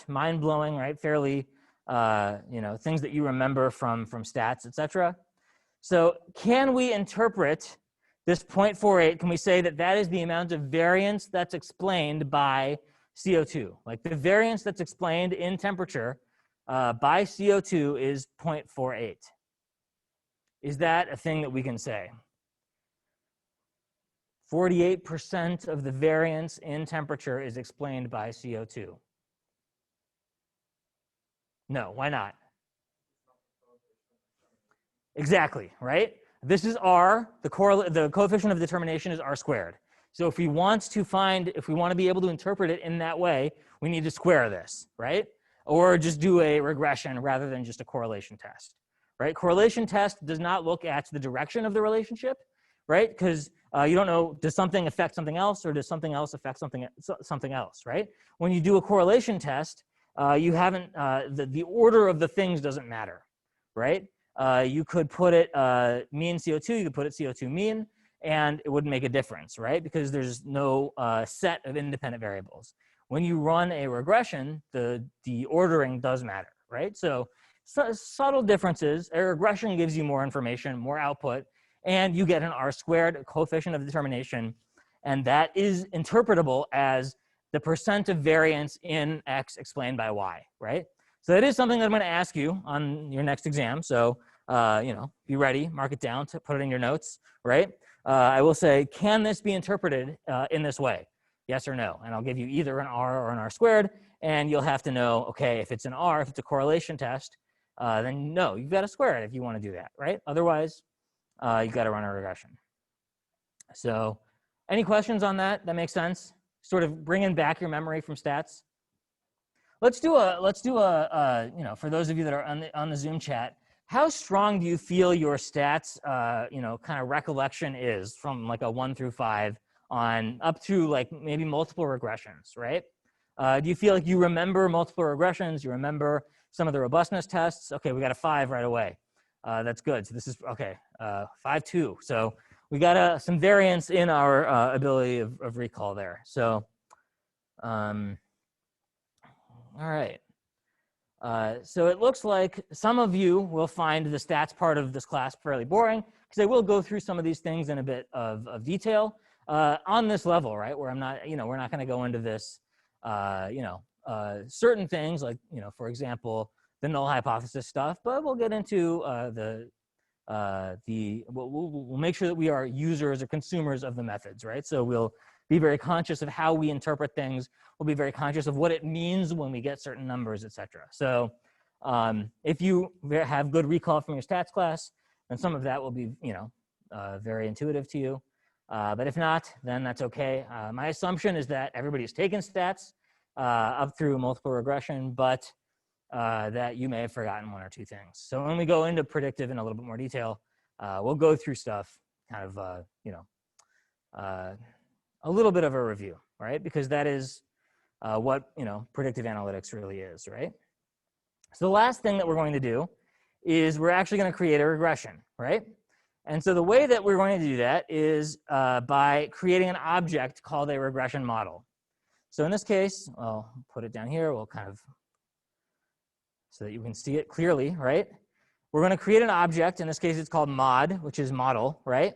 Speaker 1: mind-blowing, right? Fairly, things that you remember from stats, etc. So can we interpret this 0.48? Can we say that that is the amount of variance that's explained by CO2? Like the variance that's explained in temperature by CO2 is 0.48. Is that a thing that we can say? 48% of the variance in temperature is explained by CO2. No, why not? Exactly, right? This is R, the coefficient of determination is R squared. So if we want to be able to interpret it in that way, we need to square this, right? Or just do a regression rather than just a correlation test, right? Correlation test does not look at the direction of the relationship. right? Because you don't know, does something affect something else, or does something else affect something else, right? When you do a correlation test, you haven't, the order of the things doesn't matter, right? You could put it mean CO2, you could put it CO2 mean, and it wouldn't make a difference, right? Because there's no set of independent variables. When you run a regression, the ordering does matter, right? So subtle differences. A regression gives you more information, more output, and you get an R-squared, a coefficient of determination, and that is interpretable as the percent of variance in X explained by Y, right? So that is something that I'm going to ask you on your next exam. So, you know, be ready, mark it down, to put it in your notes, right? I will say, can this be interpreted in this way? Yes or no? And I'll give you either an R or an R-squared, and you'll have to know, okay, if it's an R, if it's a correlation test, then no, you've got to square it if you want to do that, right? Otherwise, you've got to run a regression. So any questions on that? That makes sense? Sort of bringing back your memory from stats. Let's do a you know, for those of you that are on the Zoom chat, how strong do you feel your stats, you know, kind of recollection is from like a 1 through 5 on up to like maybe multiple regressions, right? Do you feel like you remember multiple regressions? You remember some of the robustness tests? Okay, we got a 5 right away. That's good. So this is, okay, 5-2. So we got some variance in our ability of recall there. So, all right. So it looks like some of you will find the stats part of this class fairly boring, because I will go through some of these things in a bit of detail on this level, right? Where I'm not, you know, we're not going to go into this, you know, certain things like, you know, for example, the null hypothesis stuff, but we'll get into we'll make sure that we are users or consumers of the methods, right? So we'll be very conscious of how we interpret things. We'll be very conscious of what it means when we get certain numbers, et cetera. So if you have good recall from your stats class, then some of that will be, you know, very intuitive to you. But if not, then that's okay. My assumption is that everybody's taken stats up through multiple regression, but that you may have forgotten 1 or 2 things. So when we go into predictive in a little bit more detail, we'll go through stuff kind of, you know, a little bit of a review, right? Because that is what, you know, predictive analytics really is, right? So the last thing that we're going to do is we're actually going to create a regression, right? And so the way that we're going to do that is by creating an object called a regression model. So in this case, I'll put it down here. We'll kind of, so that you can see it clearly, right? We're going to create an object. In this case, it's called mod, which is model, right?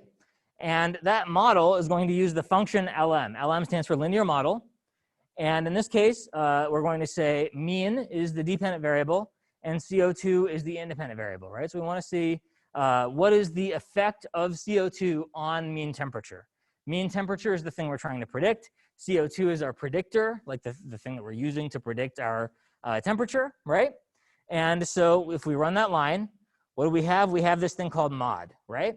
Speaker 1: And that model is going to use the function LM. LM stands for linear model. And in this case, we're going to say mean is the dependent variable and CO2 is the independent variable, right? So we want to see what is the effect of CO2 on mean temperature. Mean temperature is the thing we're trying to predict. CO2 is our predictor, like the thing that we're using to predict our temperature, right? And so if we run that line, what do we have? We have this thing called mod, right?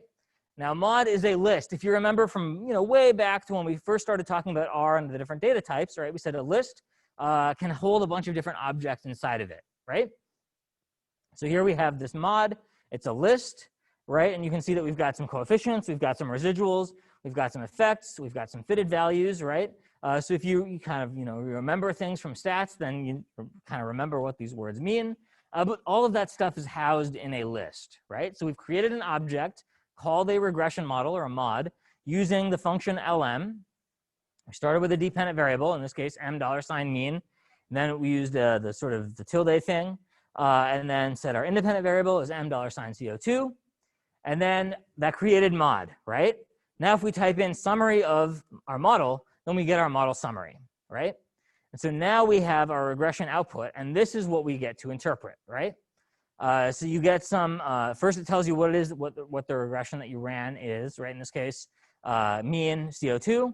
Speaker 1: Now, mod is a list. If you remember from, you know, way back to when we first started talking about R and the different data types, right? We said a list can hold a bunch of different objects inside of it, right? So here we have this mod. It's a list, right? And you can see that we've got some coefficients, we've got some residuals, we've got some effects, we've got some fitted values, right? So if you kind of, you know, remember things from stats, then you kind of remember what these words mean. But all of that stuff is housed in a list, right? So we've created an object called a regression model or a mod using the function LM. We started with a dependent variable, in this case, $mean. Then we used the sort of the tilde thing, and then said our independent variable is $CO2. And then that created mod, right? Now if we type in summary of our model, then we get our model summary, right? And so now we have our regression output, and this is what we get to interpret, right? So you get some, first it tells you what it is, what the regression that you ran is, right? In this case, mean CO2.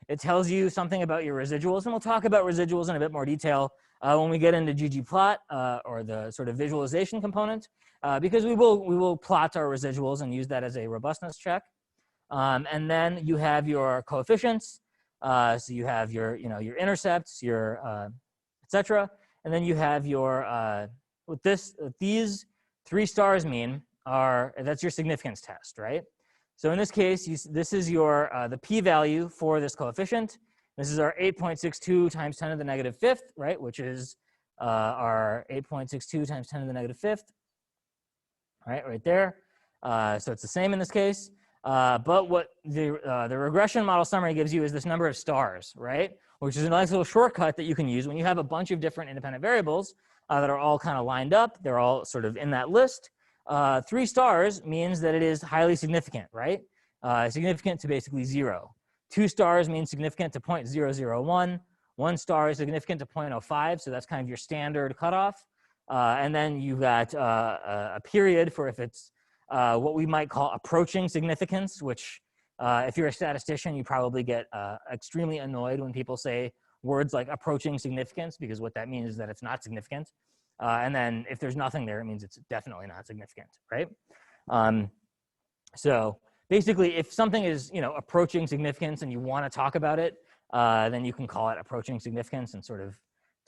Speaker 1: It tells you something about your residuals, and we'll talk about residuals in a bit more detail when we get into ggplot or the sort of visualization component, because we will plot our residuals and use that as a robustness check. And then you have your coefficients. So you have your, you know, your intercepts, your etc. And then you have your what these 3 stars mean are, that's your significance test, right? So in this case, this is your the p-value for this coefficient. This is our 8.62 times 10 to the negative fifth, right? Which is our 8.62 times 10 to the negative fifth, right there. So it's the same in this case. But what the regression model summary gives you is this number of stars, right? Which is a nice little shortcut that you can use when you have a bunch of different independent variables that are all kind of lined up. They're all sort of in that list. 3 stars means that it is highly significant, right? Significant to basically 0. 2 stars means significant to 0.001. 1 star is significant to 0.05, so that's kind of your standard cutoff. And then you've got a period for if it's what we might call approaching significance, which if you're a statistician, you probably get extremely annoyed when people say words like approaching significance, because what that means is that it's not significant. And then if there's nothing there, it means it's definitely not significant, right? So basically, if something is approaching significance and you want to talk about it, then you can call it approaching significance and sort of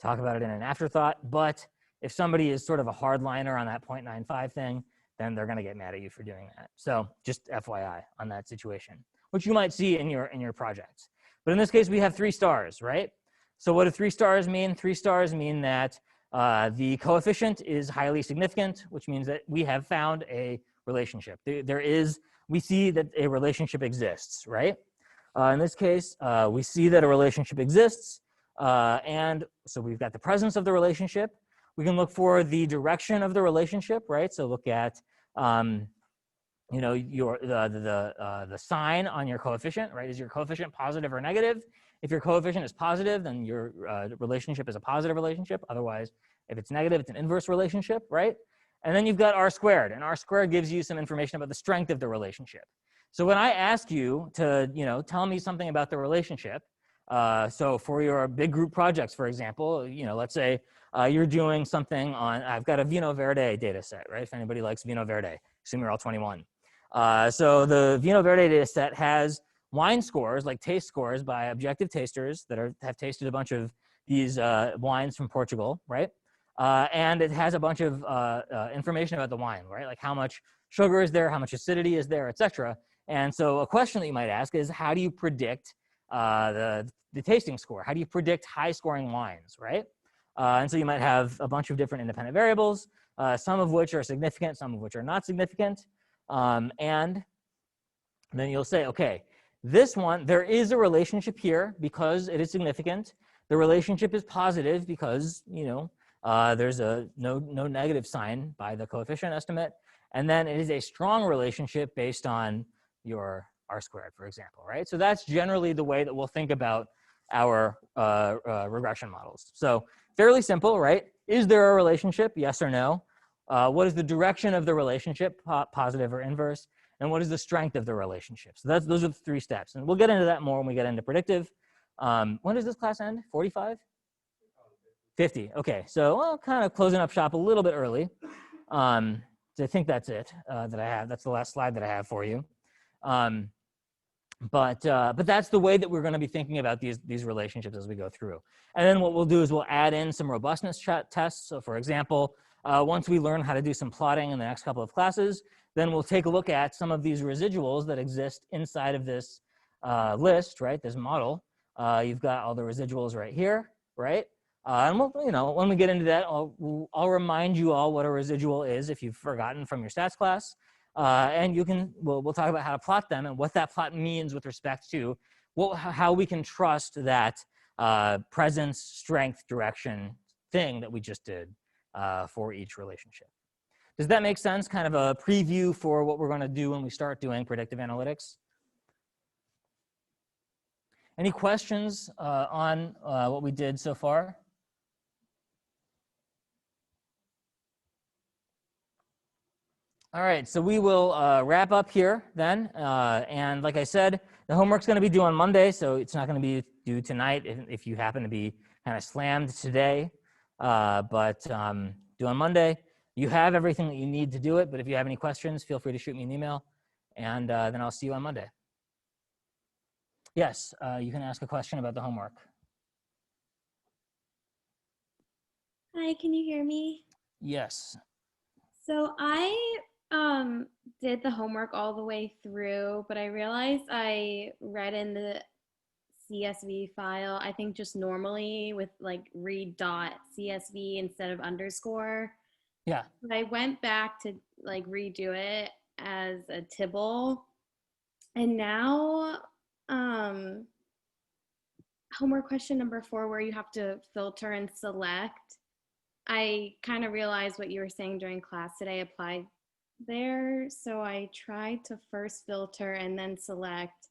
Speaker 1: talk about it in an afterthought. But if somebody is sort of a hardliner on that 0.95 thing, then they're going to get mad at you for doing that. So just FYI on that situation, which you might see in your projects. But in this case, we have 3 stars, right? So what do 3 stars mean? 3 stars mean that the coefficient is highly significant, which means that we have found a relationship. We see that a relationship exists, right? In this case, we see that a relationship exists. And so we've got the presence of the relationship. We can look for the direction of the relationship, right? So look at, the sign on your coefficient, right? Is your coefficient positive or negative? If your coefficient is positive, then your relationship is a positive relationship. Otherwise, if it's negative, it's an inverse relationship, right? And then you've got R squared, and R squared gives you some information about the strength of the relationship. So when I ask you to, tell me something about the relationship, so for your big group projects, for example, let's say you're doing something on, I've got a Vino Verde data set, right? If anybody likes Vino Verde, assume you're all 21. So the Vino Verde data set has wine scores, like taste scores by objective tasters that have tasted a bunch of these wines from Portugal, right? And it has a bunch of information about the wine, right? Like how much sugar is there, how much acidity is there, et cetera. And so a question that you might ask is, how do you predict the tasting score? How do you predict high scoring wines, right? And so you might have a bunch of different independent variables, some of which are significant, some of which are not significant. And then you'll say, okay, this one, there is a relationship here because it is significant. The relationship is positive because, there's no negative sign by the coefficient estimate. And then it is a strong relationship based on your R squared, for example, right? So that's generally the way that we'll think about our regression models. So fairly simple, right? Is there a relationship? Yes or no? What is the direction of the relationship, positive or inverse? And what is the strength of the relationship? So those are the 3 steps. And we'll get into that more when we get into predictive. When does this class end? 45? 50. Okay, so kind of closing up shop a little bit early. So I think that's it that I have. That's the last slide that I have for you. But that's the way that we're going to be thinking about these relationships as we go through. And then what we'll do is we'll add in some robustness tests. So for example, once we learn how to do some plotting in the next couple of classes, then we'll take a look at some of these residuals that exist inside of this list, right? This model. You've got all the residuals right here, right? And we'll, when we get into that, I'll remind you all what a residual is if you've forgotten from your stats class. And we'll talk about how to plot them and what that plot means with respect to how we can trust that presence, strength, direction thing that we just did for each relationship. Does that make sense? Kind of a preview for what we're going to do when we start doing predictive analytics. Any questions on what we did so far? All right, so we will wrap up here then. And like I said, the homework's going to be due on Monday, so it's not going to be due tonight if you happen to be kind of slammed today. But due on Monday. You have everything that you need to do it, but if you have any questions, feel free to shoot me an email, and then I'll see you on Monday. Yes, you can ask a question about the homework.
Speaker 3: Hi, can you hear me?
Speaker 1: Yes.
Speaker 3: So I did the homework all the way through, but I realized I read in the CSV file, I think just normally with like read dot CSV instead of underscore.
Speaker 1: Yeah.
Speaker 3: I went back to like redo it as a tibble, and now um homework question number 4 where you have to filter and select. I kind of realized what you were saying during class today applied there. So I tried to first filter and then select,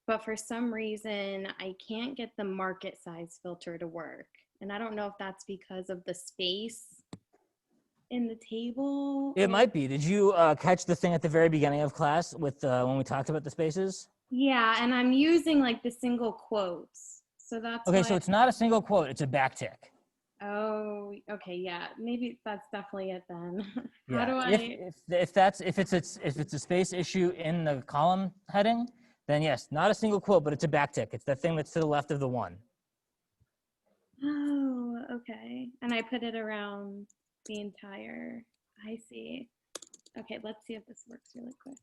Speaker 3: but for some reason, I can't get the market size filter to work. And I don't know if that's because of the space in the table.
Speaker 1: It might be. Did you catch the thing at the very beginning of class with when we talked about the spaces?
Speaker 3: Yeah, and I'm using like the single quotes. So that's
Speaker 1: Okay,
Speaker 3: why.
Speaker 1: so it's not a single quote, it's a backtick.
Speaker 3: Oh, okay, yeah. Maybe that's definitely it then. How
Speaker 1: Yeah,
Speaker 3: do
Speaker 1: if
Speaker 3: I?
Speaker 1: it's a space issue in the column heading, then yes, not a single quote, but it's a backtick. It's the thing that's to the left of the one.
Speaker 3: Oh, okay. And I put it around the entire. I see. Okay, let's see if this works really quick.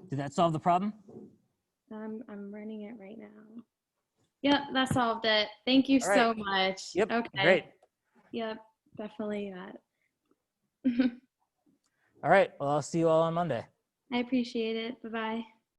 Speaker 1: Did that solve the problem?
Speaker 3: I'm running it right now. Yep, that solved it. Thank you
Speaker 1: All right.
Speaker 3: so much.
Speaker 1: Yep.
Speaker 3: Okay.
Speaker 1: Great.
Speaker 3: Yep, definitely that.
Speaker 1: All right. Well, I'll see you all on Monday.
Speaker 3: I appreciate it. Bye bye.